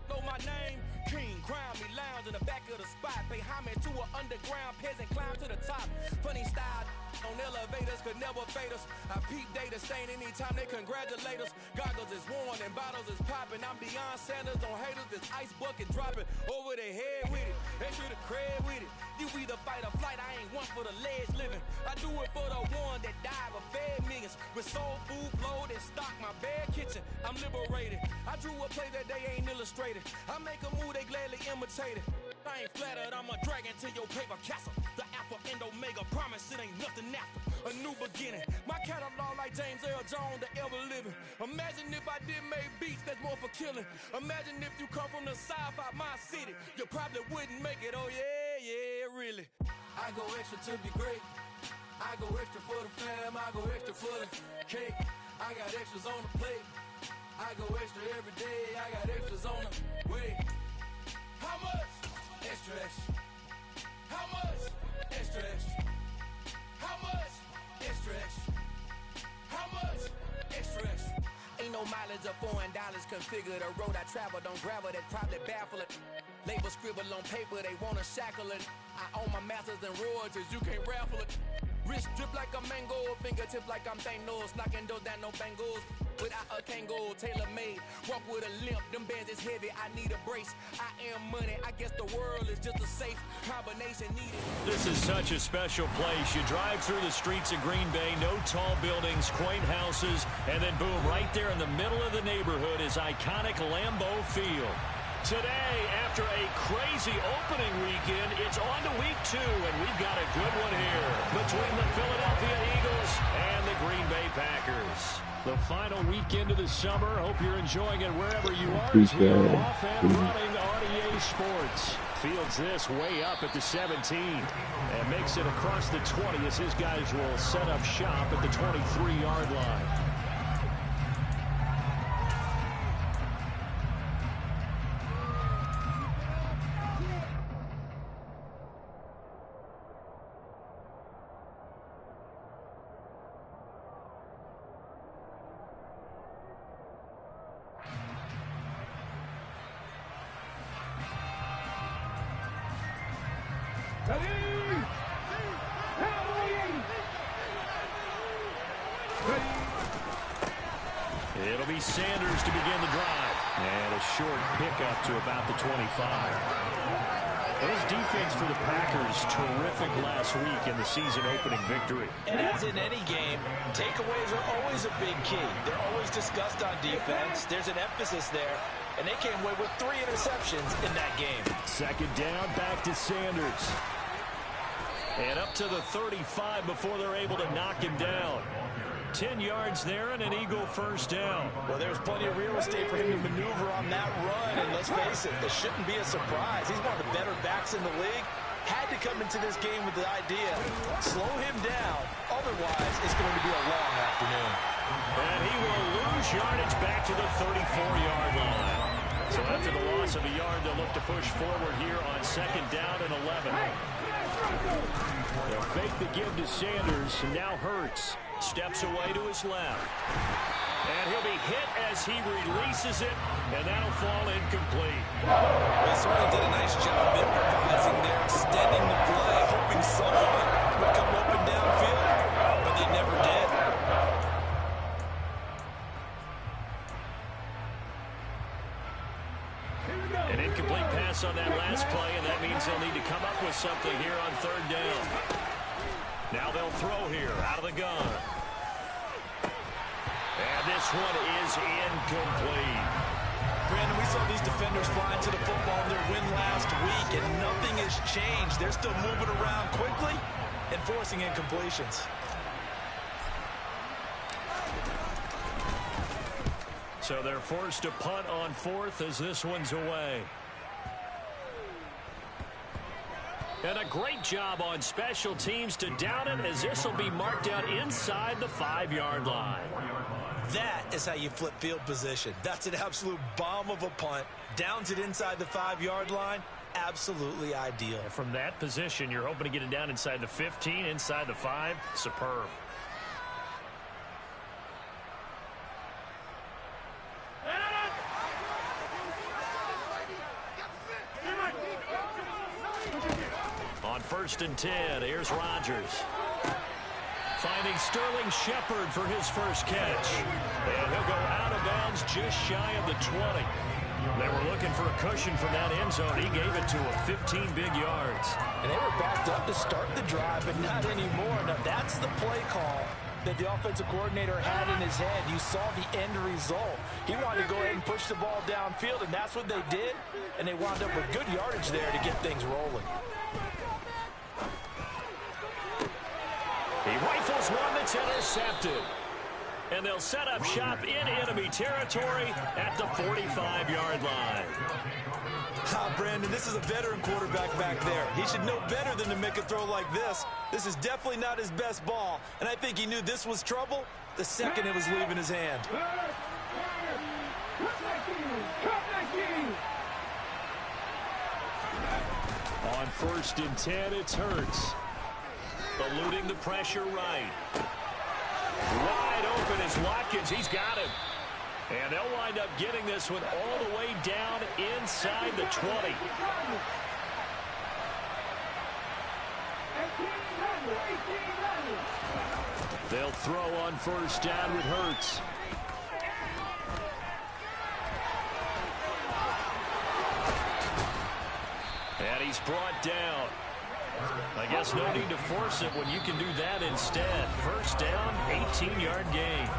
know my name. King, crown me, lounge in the back of the spot. Pay homage to an underground peasant, climb to the top. Funny style on elevators could never fade us. I peep data stain anytime they congratulate us. Goggles is worn and bottles is popping. I'm beyond Sanders on haters. This ice bucket dropping over their head with it. Extra the cred with it. You either fight or flight. I ain't one for the ledge living. I do it for the one that died but fed millions. With soul food flowed and stocked my bare kitchen. I'm liberated. I drew a play that they ain't illustrated. I make a move, they gladly imitate it. I ain't flattered, I'm a dragon to your paper castle. The Alpha and Omega, promise it ain't nothing after. A new beginning. My catalog like James Earl Jones, the ever living. Imagine if I did make beats that's more for killing. Imagine if you come from the south out my city. You probably wouldn't make it, oh yeah, really. I go extra to be great. I go extra for the fam, I go extra for the cake. I got extras on the plate. I go extra every day, I got extras on the way. How much? Extra, extra. How much? Extra, extra. How much? Extra, extra. How much? Extra, extra. Ain't no mileage of $4 configure the road I travel. Don't gravel that probably baffle it. Label scribble on paper, they wanna shackle it. I own my masters and royalties, you can't raffle it. Wrist drip like a mango, fingertips like I'm Thanos. Knocking those down, no bangles. Without a Kango, tailor-made. Walk with a limp, them bands is heavy, I need a brace. I am money, I guess the world is just a safe combination needed. This is such a special place. You drive through the streets of Green Bay, no tall buildings, quaint houses, and then boom, right there in the middle of the neighborhood is iconic Lambeau Field. Today, after a crazy opening weekend, it's on to week 2, and we've got a good one here between the Philadelphia Eagles and the Green Bay Packers. The final weekend of the summer. Hope you're enjoying it wherever you are. Here off and running on EA Sports. Fields this way up at the 17 and makes it across the 20 as his guys will set up shop at the 23-yard line. It'll be Sanders to begin the drive. And a short pickup to about the 25. Well, his defense for the Packers, terrific last week in the season-opening victory. And as in any game, takeaways are always a big key. They're always discussed on defense. There's an emphasis there. And they came away with 3 interceptions in that game. Second down, back to Sanders. And up to the 35 before they're able to knock him down. 10 yards there and an Eagle first down. Well, there's plenty of real estate for him to maneuver on that run. And let's face it, this shouldn't be a surprise. He's one of the better backs in the league. Had to come into this game with the idea, slow him down. Otherwise, it's going to be a long afternoon. And he will lose yardage back to the 34-yard line. So after the loss of a yard, they'll look to push forward here on second down and 11. They'll fake the give to Sanders, and now Hurts steps away to his left. And he'll be hit as he releases it, and that'll fall incomplete. They certainly did a nice job improvising there, extending the play, hoping someone would come open downfield, but they never did. An incomplete pass on that last play, and that means they'll need to come up with something here on third down. Now they'll throw here out of the gun. And this one is incomplete. Brandon, we saw these defenders flying to the football in their win last week, and nothing has changed. They're still moving around quickly and forcing incompletions. So they're forced to punt on fourth as this one's away. And a great job on special teams to down it, as this will be marked out inside the 5-yard line. That is how you flip field position. That's an absolute bomb of a punt. Downs it inside the 5-yard line. Absolutely ideal. And from that position, you're hoping to get it down inside the 15, inside the 5. Superb. On 1st and 10, here's Rodgers. Finding Sterling Shepard for his first catch. And he'll go out of bounds just shy of the 20. They were looking for a cushion from that end zone. He gave it to him, 15 big yards. And they were backed up to start the drive, but not anymore. Now, that's the play call that the offensive coordinator had in his head. You saw the end result. He wanted to go ahead and push the ball downfield, and that's what they did. And they wound up with good yardage there to get things rolling. He rifles one that's intercepted. And they'll set up shop in enemy territory at the 45-yard line. Brandon, this is a veteran quarterback back there. He should know better than to make a throw like this. This is definitely not his best ball, and I think he knew this was trouble the second it was leaving his hand. On 1st and 10, it's Hurts. Eluding the pressure right. Wide open is Watkins. He's got him. And they'll wind up getting this one all the way down inside the 20. They'll throw on 1st down with Hurts. And he's brought down. I guess no need to force it when you can do that instead. 1st down, 18-yard gain.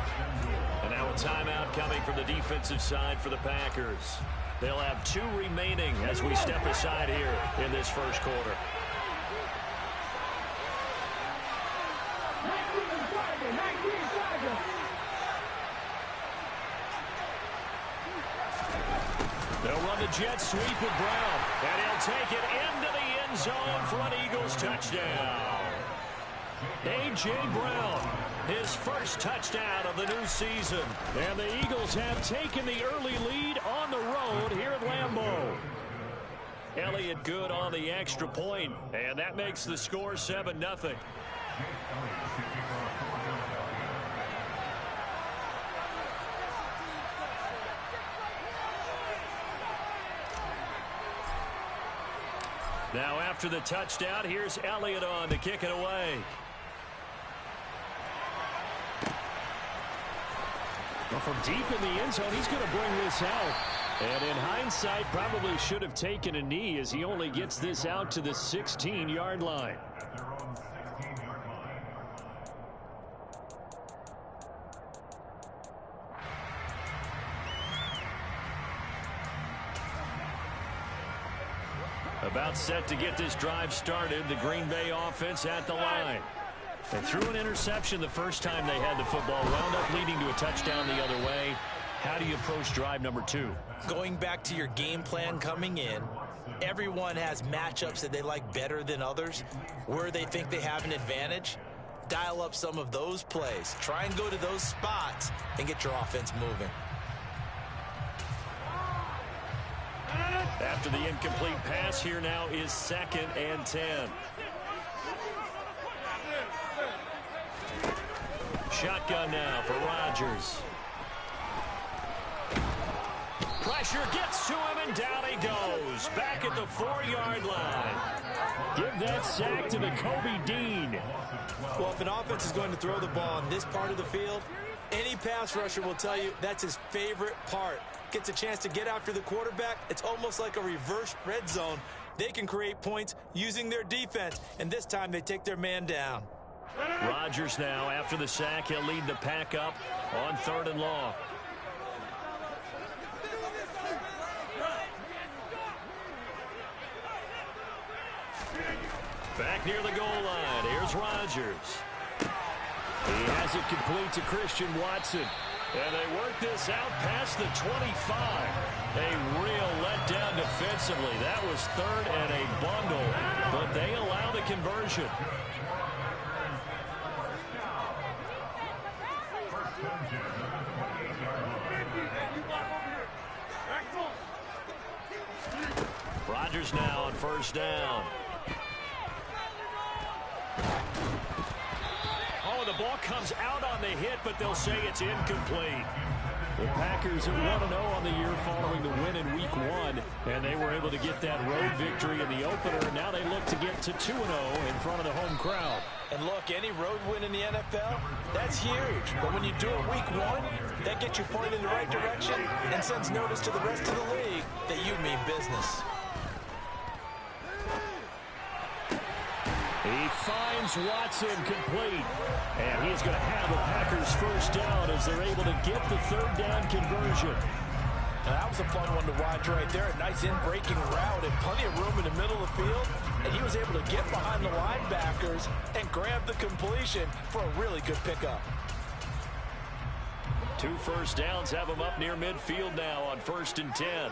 And now a timeout coming from the defensive side for the Packers. They'll have 2 remaining as we step aside here in this first quarter. They'll run the jet sweep with Brown. And he'll take it into the end zone for an Eagles touchdown. A.J. Brown, his first touchdown of the new season. And the Eagles have taken the early lead on the road here at Lambeau. Elliott good on the extra point, and that makes the score 7-0. Now after the touchdown, here's Elliott on to kick it away. Well, from deep in the end zone, he's going to bring this out. And in hindsight, probably should have taken a knee as he only gets this out to the 16-yard line. About set to get this drive started. The Green Bay offense at the line. They threw an interception the first time they had the football, wound up leading to a touchdown the other way. How do you approach drive number 2? Going back to your game plan coming in, everyone has matchups that they like better than others, where they think they have an advantage. Dial up some of those plays. Try and go to those spots and get your offense moving. After the incomplete pass, here now is 2nd and 10. Shotgun now for Rodgers. Pressure gets to him, and down he goes. Back at the 4-yard line. Give that sack to the Kobe Dean. Well, if an offense is going to throw the ball in this part of the field, any pass rusher will tell you that's his favorite part. Gets a chance to get after the quarterback. It's almost like a reverse red zone. They can create points using their defense, and this time they take their man down. Rodgers now, after the sack, he'll lead the pack up on 3rd and long. Back near the goal line, here's Rodgers. He has it complete to Christian Watson. And they work this out past the 25. A real letdown defensively. That was third and a bundle, but they allow the conversion. Rodgers now on first down. Oh, the ball comes out on the hit, but they'll say it's incomplete. The Packers at 1-0 on the year following the win in Week 1, and they were able to get that road victory in the opener, and now they look to get to 2-0 in front of the home crowd. And look, any road win in the NFL, that's huge. But when you do it Week 1, that gets you pointed in the right direction and sends notice to the rest of the league that you mean business. He finds Watson complete. And he's going to have the Packers first down as they're able to get the third down conversion. Now, that was a fun one to watch right there. A nice in-breaking route and plenty of room in the middle of the field. And he was able to get behind the linebackers and grab the completion for a really good pickup. 2 first downs have him up near midfield now on 1st and 10.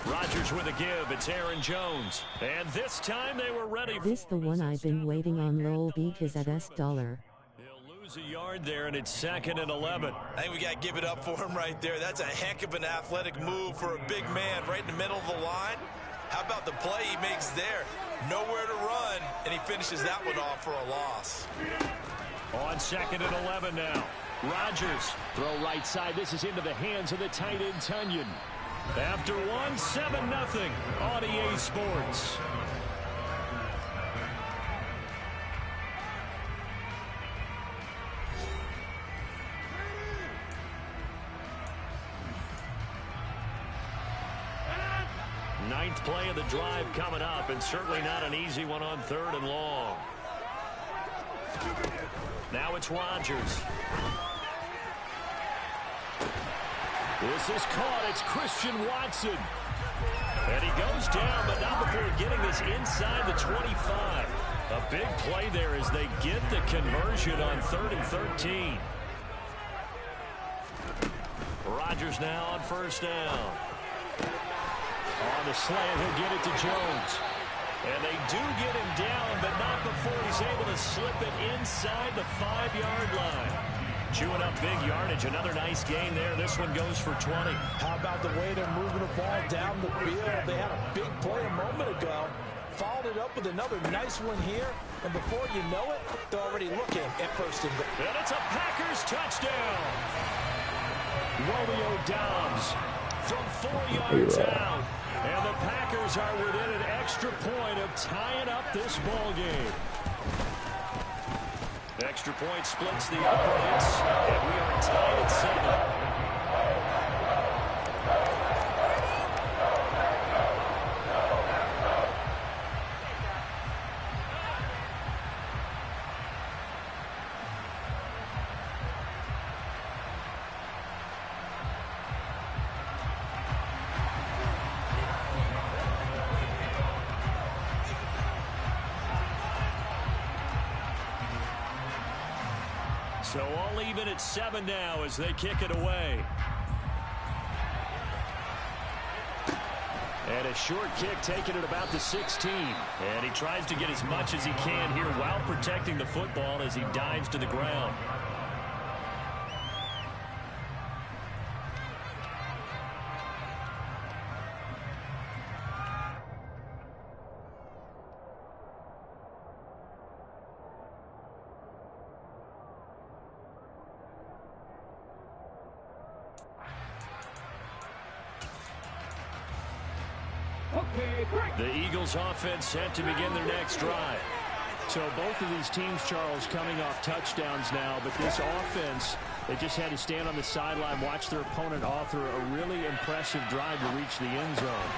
Rodgers with a give. It's Aaron Jones. And this time they were ready. This the one I've been waiting on. Lol beat is at $. He'll lose a yard there, and it's 2nd and 11. I think we got to give it up for him right there. That's a heck of an athletic move for a big man right in the middle of the line. How about the play he makes there? Nowhere to run, and he finishes that one off for a loss. On 2nd and 11 now. Rodgers, throw right side. This is into the hands of the tight end, Tunyon. After 1, 7-0 on EA Sports. Ninth play of the drive coming up, and certainly not an easy one on 3rd and long. Now it's Rodgers. This is caught. It's Christian Watson. And he goes down, but not before getting this inside the 25. A big play there as they get the conversion on 3rd and 13. Rodgers now on first down. On the slant, he'll get it to Jones. And they do get him down, but not before he's able to slip it inside the 5-yard line. Chewing up big yardage. Another nice gain there. This one goes for 20. How about the way they're moving the ball down the field? They had a big play a moment ago. Followed it up with another nice one here. And before you know it, they're already looking at 1st and goal. And it's a Packers touchdown. Romeo Doubs from 4 yards out. And the Packers are within an extra point of tying up this ball game. Extra point splits the opponents, and we are tied at 7. So all even at 7 now as they kick it away. And a short kick taken at about the 16. And he tries to get as much as he can here while protecting the football as he dives to the ground. The Eagles offense set to begin their next drive. So both of these teams, Charles, coming off touchdowns now, but this offense, they just had to stand on the sideline, watch their opponent author a really impressive drive to reach the end zone.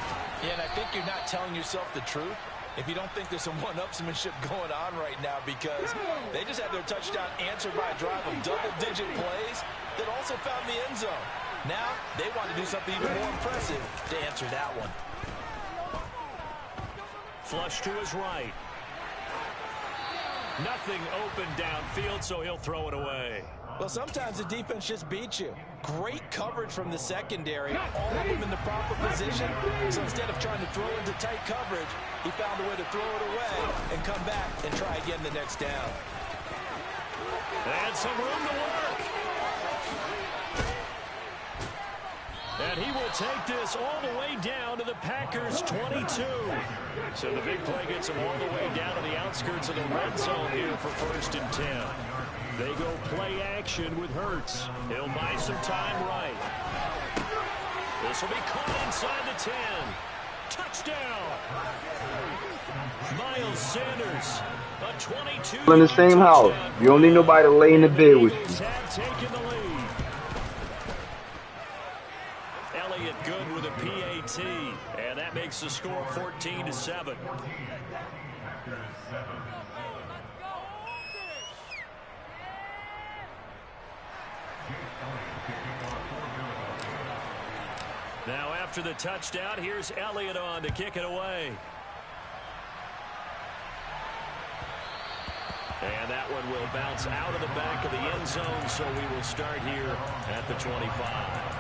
Yeah, and I think you're not telling yourself the truth if you don't think there's some one-upsmanship going on right now, because they just had their touchdown answered by a drive of double-digit plays that also found the end zone. Now they want to do something even more impressive to answer that one. Flush to his right. Nothing open downfield, so he'll throw it away. Well, sometimes the defense just beats you. Great coverage from the secondary. All of them in the proper position. So instead of trying to throw into tight coverage, he found a way to throw it away and come back and try again the next down. And some room to work. And he will take this all the way down to the Packers' 22. So the big play gets him all the way down to the outskirts of the red zone here for 1st and 10. They go play action with Hurts. He'll buy some time right. This will be caught inside the 10. Touchdown. Miles Sanders, a 22. In the same house. You don't need nobody to lay in the bed with you. Have taken the lead. Elliott good with a PAT, and that makes the score 14-7. Now after the touchdown, here's Elliott on to kick it away. And that one will bounce out of the back of the end zone, so we will start here at the 25.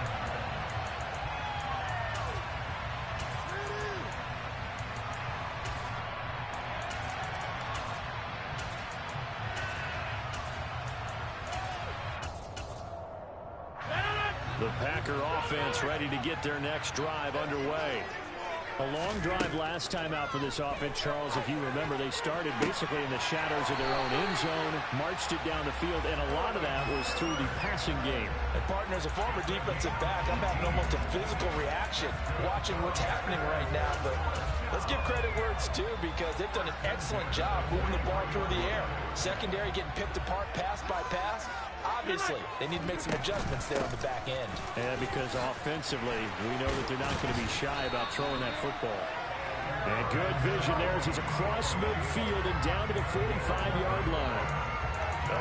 The Packer offense ready to get their next drive underway. A long drive last time out for this offense, Charles. If you remember, they started basically in the shadows of their own end zone, marched it down the field, and a lot of that was through the passing game. And partner, as a former defensive back, I'm having almost a physical reaction watching what's happening right now. But let's give credit where it's due, because they've done an excellent job moving the ball through the air. Secondary getting picked apart pass by pass. Obviously, they need to make some adjustments there on the back end. Yeah, because offensively, we know that they're not going to be shy about throwing that football. And good vision there as he's across midfield and down to the 45-yard line.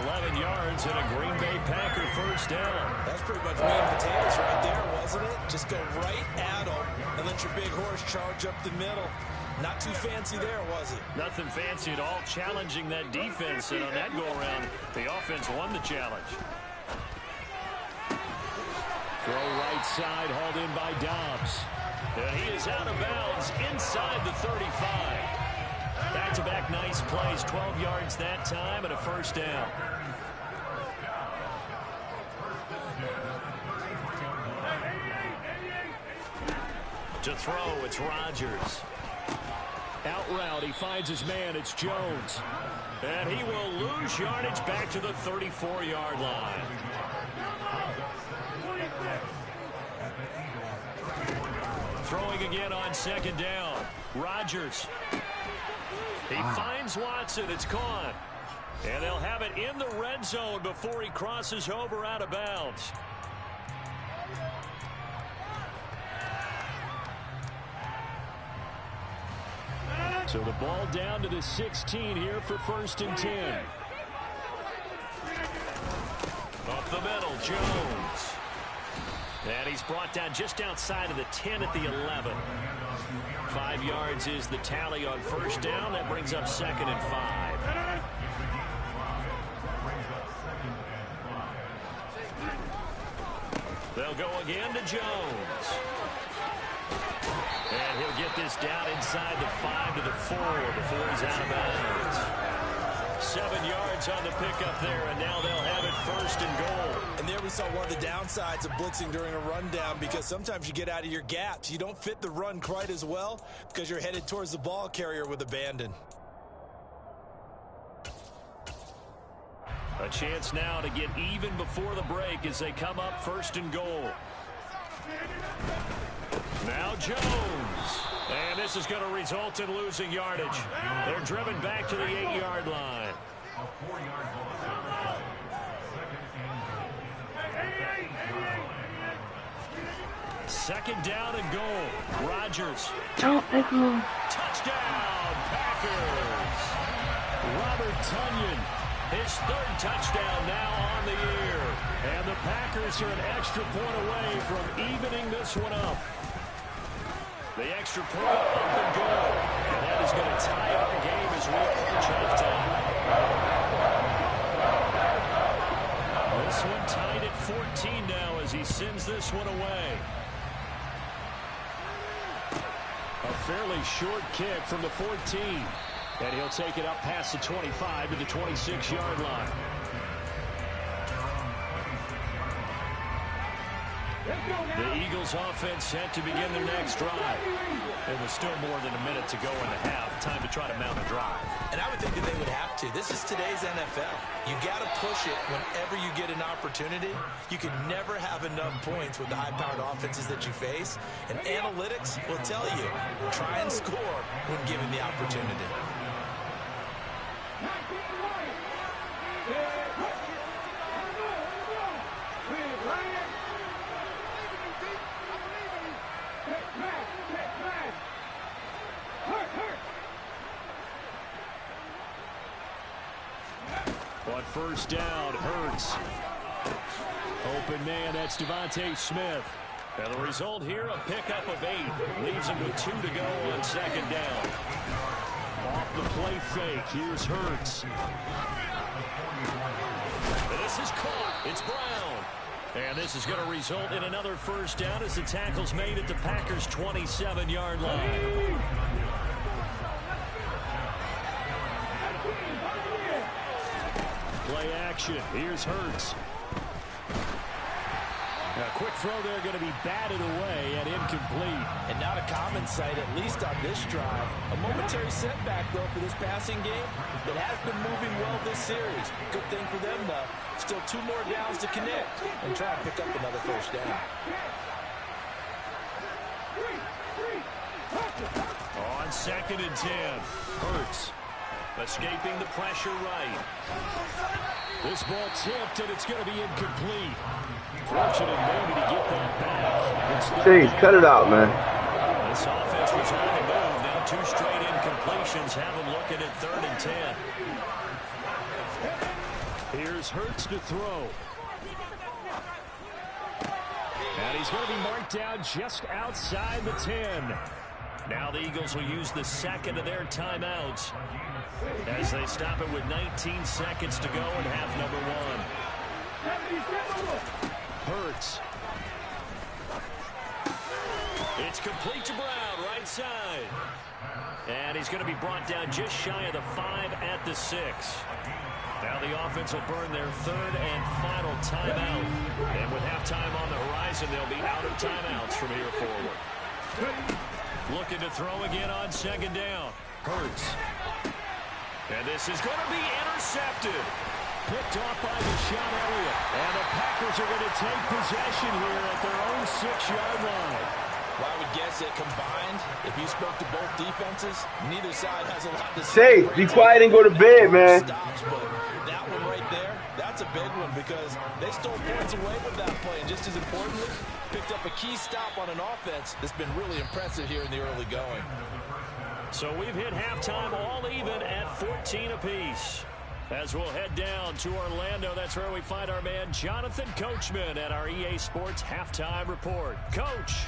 11 yards and a Green Bay Packer first down. That's pretty much meat and potatoes right there, wasn't it? Just go right at them and let your big horse charge up the middle. Not too fancy there, was it? Nothing fancy at all, challenging that defense, and on that go-around, the offense won the challenge. Throw right side, hauled in by Dobbs. And he is out of bounds inside the 35. Back-to-back nice plays, 12 yards that time and a first down. To throw, it's Rodgers. Out route, he finds his man, it's Jones. And he will lose yardage back to the 34-yard line. Throwing again on second down. Rodgers. He finds Watson, it's caught. And they'll have it in the red zone before he crosses over out of bounds. So the ball down to the 16 here for 1st and 10. Up the middle, Jones. And he's brought down just outside of the 10 at the 11. 5 yards is the tally on first down. That brings up 2nd and 5. They'll go again to Jones. And he'll get this down inside the 5 to the 4 before he's out of bounds. 7 yards on the pickup there, and now they'll have it 1st and goal. And there we saw one of the downsides of blitzing during a rundown, because sometimes you get out of your gaps. You don't fit the run quite as well because you're headed towards the ball carrier with abandon. A chance now to get even before the break as they come up 1st and goal. Now Jones. And this is going to result in losing yardage. They're driven back to the 8-yard line. Second down and goal. Rodgers. Touchdown, Packers. Robert Tonyan, his 3rd touchdown now on the year. And the Packers are an extra point away from evening this one up. The extra point up and goal. And that is going to tie our game as we approach halftime. this one away. A fairly short kick from the 14. And he'll take it up past the 25 to the 26-yard line. The Eagles offense set to begin their next drive. It was still more than a minute to go in the half. Time to try to mount a drive. And I would think that they would have to. This is today's NFL. You got to push it whenever you get an opportunity. You can never have enough points with the high-powered offenses that you face. And analytics will tell you, try and score when given the opportunity. On first down, Hurts. Open man, that's Devontae Smith. And the result here, a pickup of 8. Leaves him with 2 to go on second down. Off the play fake, here's Hurts. This is caught. It's Brown. And this is going to result in another first down as the tackle's made at the Packers' 27-yard line. Play action. Here's Hurts. A quick throw there going to be batted away and incomplete. And not a common sight, at least on this drive. A momentary setback, though, for this passing game that has been moving well this series. Good thing for them, though. Still 2 more downs to connect and try and pick up another first down. On second and 10, Hurts escaping the pressure right. This ball tipped, and it's going to be incomplete. Fortunate maybe to get that back. Jeez, cut it out, man. This offense was on the move. Now 2 straight incompletions have them looking at 3rd and 10. Here's Hurts to throw. And he's going to be marked down just outside the 10. Now the Eagles will use the second of their timeouts as they stop it with 19 seconds to go in half number 1. Hurts. It's complete to Brown, right side. And he's going to be brought down just shy of the 5 at the 6. Now the offense will burn their 3rd and final timeout. And with halftime on the horizon, they'll be out of timeouts from here forward. Looking to throw again on second down. Hurts. And this is going to be intercepted. Picked off by Deshaun Elliott. And the Packers are going to take possession here at their own 6-yard line. Well, I would guess that combined, if you spoke to both defenses, neither side has a lot to say. Chase, be quiet and go to bed, man. Stops, but that one right there, that's a big one because they stole points away with that play. And just as importantly, picked up a key stop on an offense that's been really impressive here in the early going. So we've hit halftime all even at 14 apiece. As we'll head down to Orlando, that's where we find our man Jonathan Coachman at our EA Sports Halftime Report. Coach.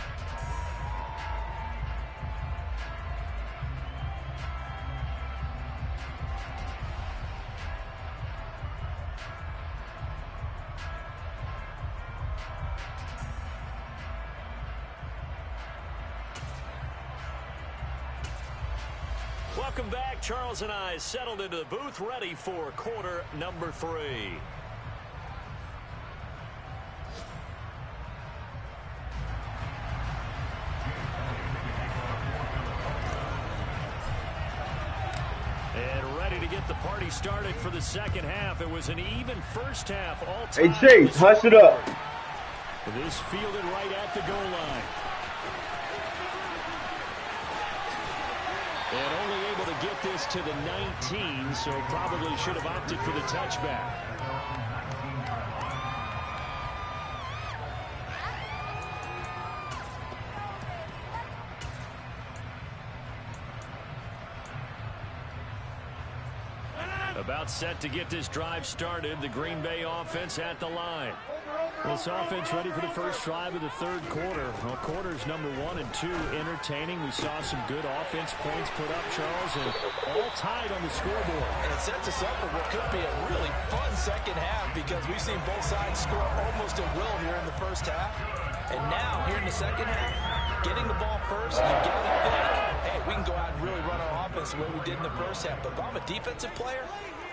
Welcome back. Charles and I settled into the booth, ready for quarter number 3. And ready to get the party started for the second half. It was an even first half all time. Hey, Chase, hush it up. This fielded right at the goal line. And only able to get this to the 19, so probably should have opted for the touchback. About set to get this drive started. The Green Bay offense at the line. This offense ready for the first drive of the third quarter. Well, quarters number 1 and 2 entertaining. We saw some good offense points put up, Charles, and all tied on the scoreboard. And it sets us up for what could be a really fun second half because we've seen both sides score almost at will here in the first half. And now, here in the second half, getting the ball first, you got to think, hey, we can go out and really run our offense the way we did in the first half. But if I'm a defensive player,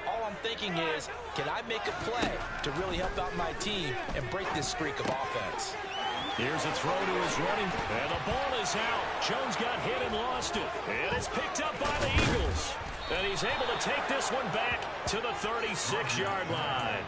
all I'm thinking is, can I make a play to really help out my team and break this streak of offense? Here's a throw to his running, and the ball is out. Jones got hit and lost it, and it's picked up by the Eagles. And he's able to take this one back to the 36-yard line.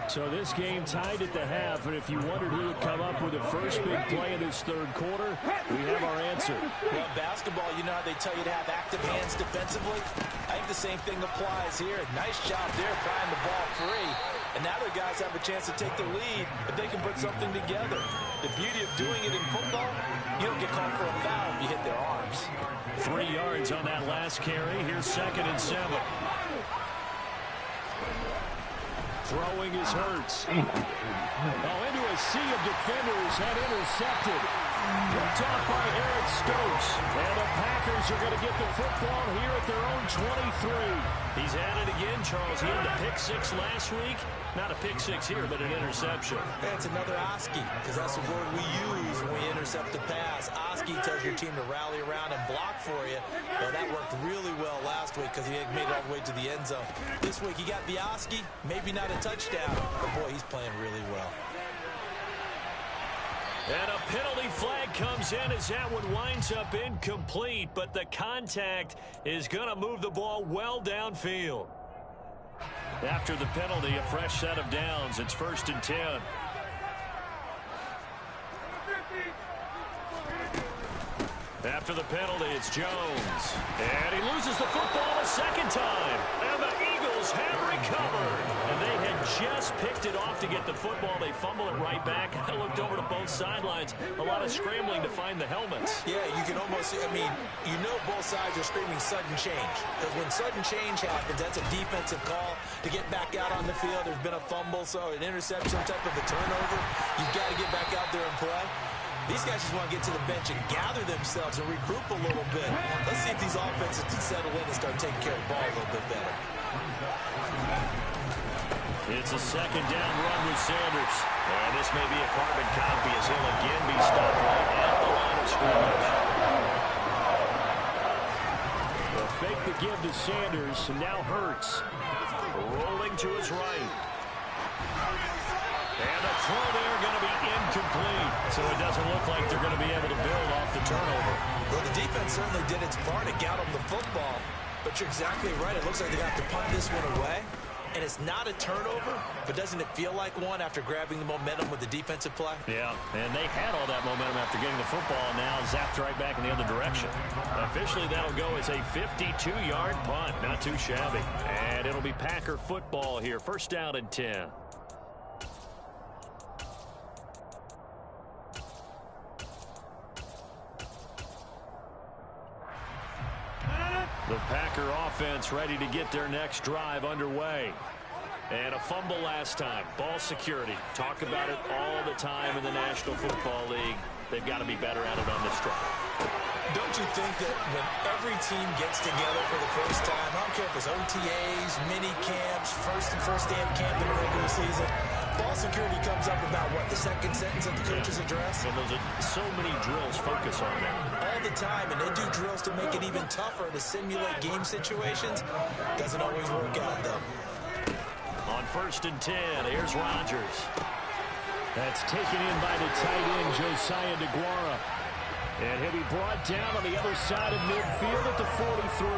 So this game tied at the half, and if you wondered who would come up with the first big play in this third quarter, we have our answer. Well, basketball, you know how they tell you to have active hands defensively? I think the same thing applies here. Nice job there prying the ball free. And now the guys have a chance to take the lead if they can put something together. The beauty of doing it in football, you don't get called for a foul if you hit their arms. 3 yards on that last carry. Here's 2nd and 7. Throwing is Hurts. Into a sea of defenders and intercepted. Picked off by Eric Stokes. And the Packers are going to get the football here at their own 23. He's at it again, Charles. He had the pick 6 last week. Not a pick 6 here, but an interception. It's another Oski, because that's the word we use when we intercept the pass. Oski tells your team to rally around and block for you. Well, that worked really well last week because he made it all the way to the end zone. This week he got the Oski, maybe not a touchdown, but boy, he's playing really well. And a penalty flag comes in as that one winds up incomplete, but the contact is going to move the ball well downfield. After the penalty, a fresh set of downs. It's 1st and 10. After the penalty, it's Jones. And he loses the football a second time. And the Eagles have recovered. And they had just picked it off to get the football. They fumble it right back. I looked over to both sidelines. A lot of scrambling to find the helmets. Yeah, you can almost, you know both sides are screaming sudden change. Because when sudden change happens, that's a defensive call to get back out on the field. There's been a fumble, so an interception, some type of a turnover. You've got to get back out there and play. These guys just want to get to the bench and gather themselves and regroup a little bit. Let's see if these offenses can settle in and start taking care of the ball a little bit better. It's a 2nd down run with Sanders. And this may be a carbon copy as he'll again be stopped right at the line of scrimmage. A fake to give to Sanders, and now Hurts. Rolling to his right. And the throw there going to be incomplete. So it doesn't look like they're going to be able to build off the turnover. Well, the defense certainly did its part to get them the football. But you're exactly right. It looks like they got to punt this one away. And it's not a turnover, but doesn't it feel like one after grabbing the momentum with the defensive play? Yeah, and they had all that momentum after getting the football, and now zapped right back in the other direction. Officially, that'll go as a 52-yard punt. Not too shabby. And it'll be Packer football here. 1st down and 10. The Packer offense ready to get their next drive underway. And a fumble last time. Ball security. Talk about it all the time in the National Football League. They've got to be better at it on this drive. Don't you think that when every team gets together for the first time, I don't care if it's OTAs, mini camps, first day of camp in the regular season, ball security comes up about, what, the 2nd sentence of the coach's address? And those are so many drills focus on that. All the time, and they do drills to make it even tougher to simulate game situations. Doesn't always work out, though. On 1st and 10, here's Rodgers. That's taken in by the tight end, Josiah DeGuara. And he'll be brought down on the other side of midfield at the 43.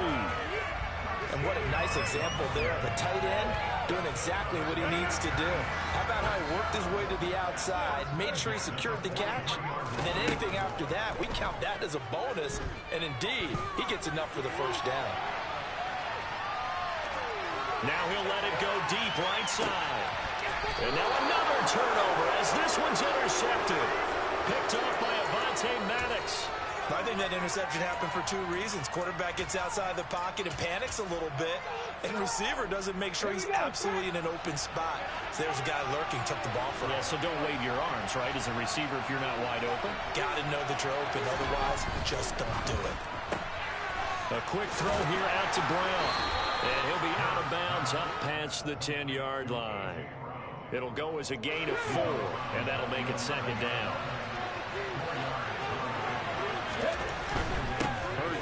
And what a nice example there of a tight end doing exactly what he needs to do. How about how he worked his way to the outside, made sure he secured the catch, and then anything after that, we count that as a bonus. And indeed, he gets enough for the 1st down. Now he'll let it go deep right side. And now another turnover as this one's intercepted. Picked up by Avonte Maddox. I think that interception happened for 2 reasons. Quarterback gets outside the pocket and panics a little bit, and receiver doesn't make sure he's absolutely in an open spot. So there's a guy lurking, took the ball from him. Yeah, so don't wave your arms, right, as a receiver if you're not wide open. Got to know that you're open, otherwise just don't do it. A quick throw here out to Brown, and he'll be out of bounds up past the 10-yard line. It'll go as a gain of 4, and that'll make it 2nd down.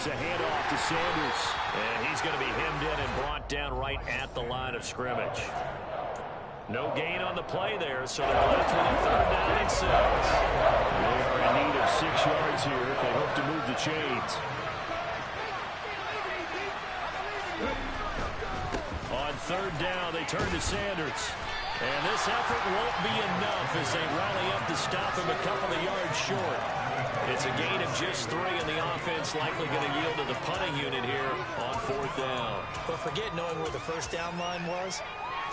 It's a handoff to Sanders. And he's going to be hemmed in and brought down right at the line of scrimmage. No gain on the play there, so they're left with a 3rd down and 6. They are in need of 6 yards here if they hope to move the chains. On 3rd down, they turn to Sanders. And this effort won't be enough as they rally up to stop him a couple of yards short. It's a gain of just 3, and the offense likely going to yield to the punting unit here on 4th down. But forget knowing where the 1st down line was.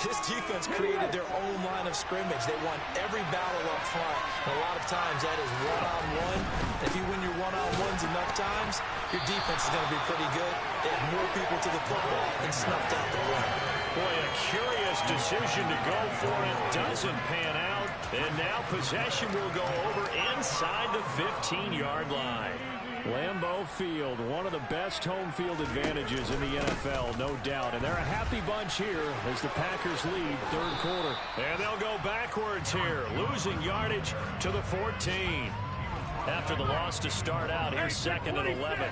This defense created their own line of scrimmage. They won every battle up front. And a lot of times that is one-on-one. If you win your one-on-ones enough times, your defense is going to be pretty good. They have more people to the football and snuffed out the run. Boy, a curious decision to go for it. Doesn't pan out. And now possession will go over inside the 15-yard line. Lambeau Field, one of the best home field advantages in the NFL, no doubt. And they're a happy bunch here as the Packers lead 3rd quarter. And they'll go backwards here, losing yardage to the 14. After the loss to start out, here's 2nd and 11.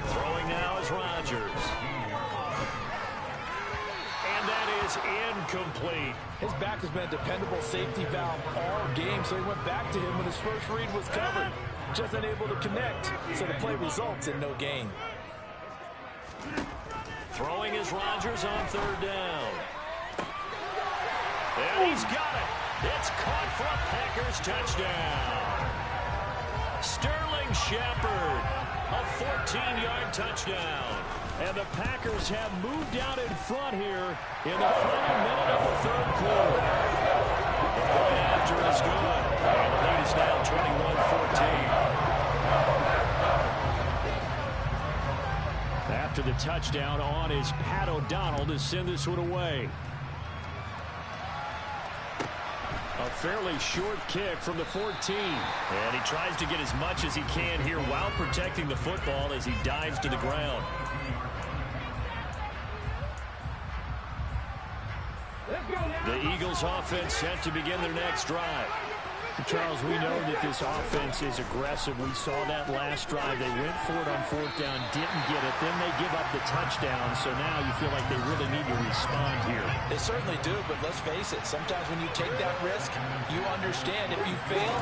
Throwing now is Rodgers. And that is incomplete. His back has been a dependable safety valve all game, so he went back to him when his first read was covered. Just unable to connect, so the play results in no gain. Throwing is Rodgers on 3rd down. And he's got it. It's caught for a Packers touchdown. Sterling Shepard, a 14-yard touchdown. And the Packers have moved out in front here in the final minute of the 3rd quarter. The point after is good. And the lead is now 21-14. After the touchdown, on is Pat O'Donnell to send this one away. A fairly short kick from the 14. And he tries to get as much as he can here while protecting the football as he dives to the ground. The Eagles offense set to begin their next drive. Charles, we know that this offense is aggressive. We saw that last drive. They went for it on 4th down, didn't get it. Then they give up the touchdown. So now you feel like they really need to respond here. They certainly do, but let's face it. Sometimes when you take that risk, you understand if you fail,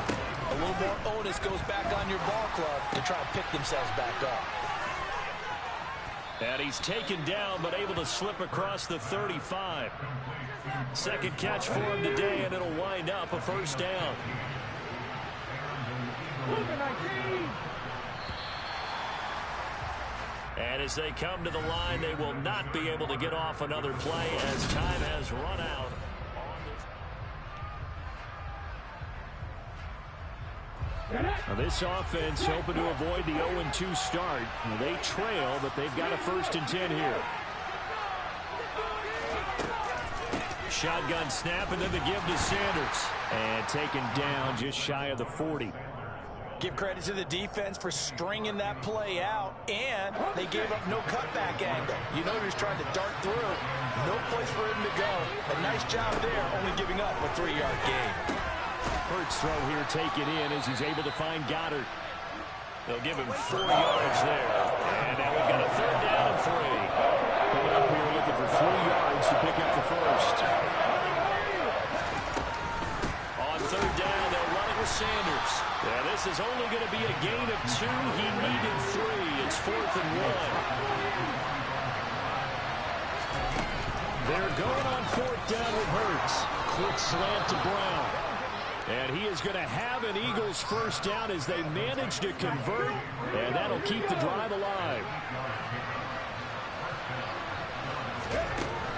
a little more onus goes back on your ball club to try and pick themselves back up. And he's taken down, but able to slip across the 35. 2nd catch for him today, and it'll wind up a 1st down. And as they come to the line, they will not be able to get off another play as time has run out. Now this offense hoping to avoid the 0-2 start. They trail, but they've got a 1st and 10 here. Shotgun snap, and then the give to Sanders. And taken down just shy of the 40. Give credit to the defense for stringing that play out, and they gave up no cutback angle. You know he was trying to dart through. No place for him to go. A nice job there, only giving up a 3-yard gain. Hurts throw here taken in as he's able to find Goddard. They'll give him 4 yards there. And now we've got a 3rd down and 3. Coming up here looking for 3 yards to pick up the 1st. On 3rd down, they'll run it with Sanders. Yeah, this is only going to be a gain of 2. He needed 3. It's 4th and 1. They're going on 4th down with Hurts. Quick slant to Brown. And he is going to have an Eagles 1st down as they manage to convert, and that'll keep the drive alive.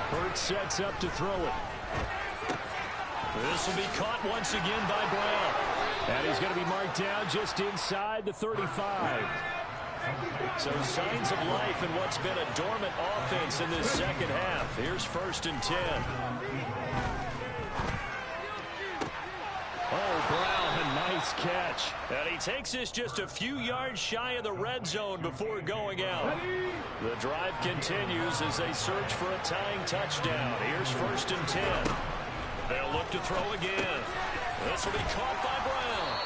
Hurts sets up to throw it. This will be caught once again by Brown. And he's going to be marked down just inside the 35. So signs of life in what's been a dormant offense in this 2nd half. Here's 1st and 10. Oh, Brown, a nice catch. And he takes this just a few yards shy of the red zone before going out. The drive continues as they search for a tying touchdown. Here's 1st and 10. They'll look to throw again. This will be caught by Brown.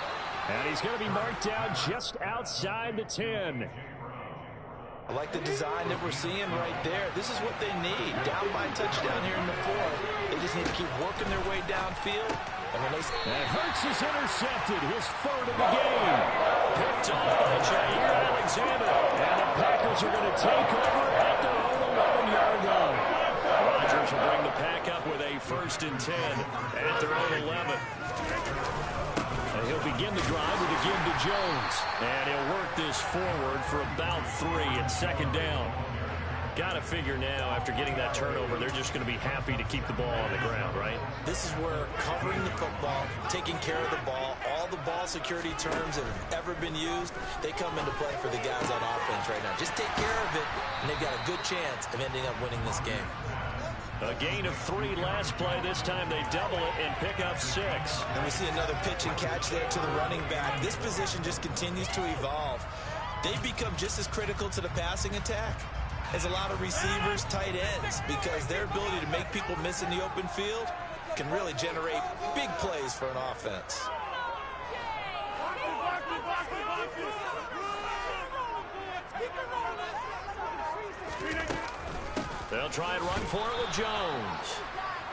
And he's going to be marked down just outside the 10. I like the design that we're seeing right there. This is what they need. Down by a touchdown here in the fourth. They just need to keep working their way downfield. And when they... And Hurts is intercepted. His third of the game. Picked off by Jair Alexander. And the Packers are going to take over at their own 11-yard line. Rodgers will bring the pack up with a 1st and 10 at their own 11. And he'll begin the drive with a give to Jones. And he'll work this forward for about 3 at 2nd down. Got to figure now, after getting that turnover, they're just going to be happy to keep the ball on the ground, right? This is where covering the football, taking care of the ball, all the ball security terms that have ever been used, they come into play for the guys on offense right now. Just take care of it, and they've got a good chance of ending up winning this game. A gain of 3 last play. This time they double it and pick up 6. And we see another pitch and catch there to the running back. This position just continues to evolve. They become just as critical to the passing attack as a lot of receivers, tight ends, because their ability to make people miss in the open field can really generate big plays for an offense. They'll try and run for it with Jones.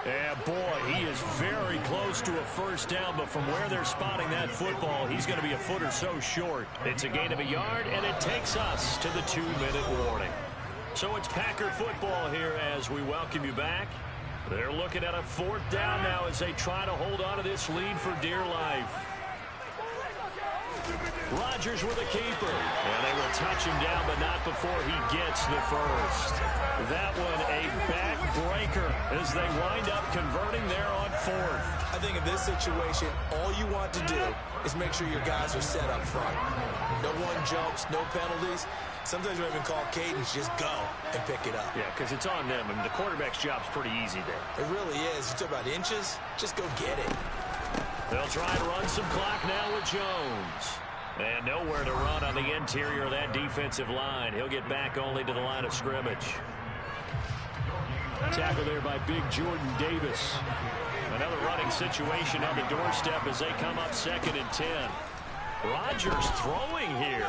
And boy, he is very close to a 1st down, but from where they're spotting that football, he's going to be a foot or so short. It's a gain of 1 yard, and it takes us to the 2-minute warning. So it's Packer football here as we welcome you back. They're looking at a 4th down now as they try to hold on to this lead for dear life. Rodgers with a keeper. And they will touch him down, but not before he gets the 1st. That one a backbreaker as they wind up converting there on 4th. I think in this situation, all you want to do is make sure your guys are set up front. No one jumps, no penalties. Sometimes we even call cadence, just go and pick it up. Yeah, because it's on them. I mean, the quarterback's job's pretty easy there. It really is. You talk about inches, just go get it. They'll try and run some clock now with Jones. And nowhere to run on the interior of that defensive line. He'll get back only to the line of scrimmage. Tackle there by Big Jordan Davis. Another running situation on the doorstep as they come up 2nd and 10. Rodgers throwing here.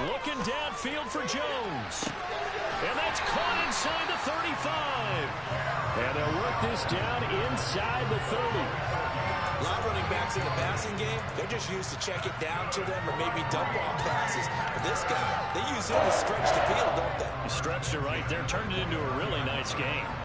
Looking downfield for Jones. And that's caught inside the 35. And they'll work this down inside the 30. A lot of running backs in the passing game, they're just used to check it down to them or maybe dump off passes. But this guy, they use him to stretch the field, don't they? He stretched it right there, turned it into a really nice game.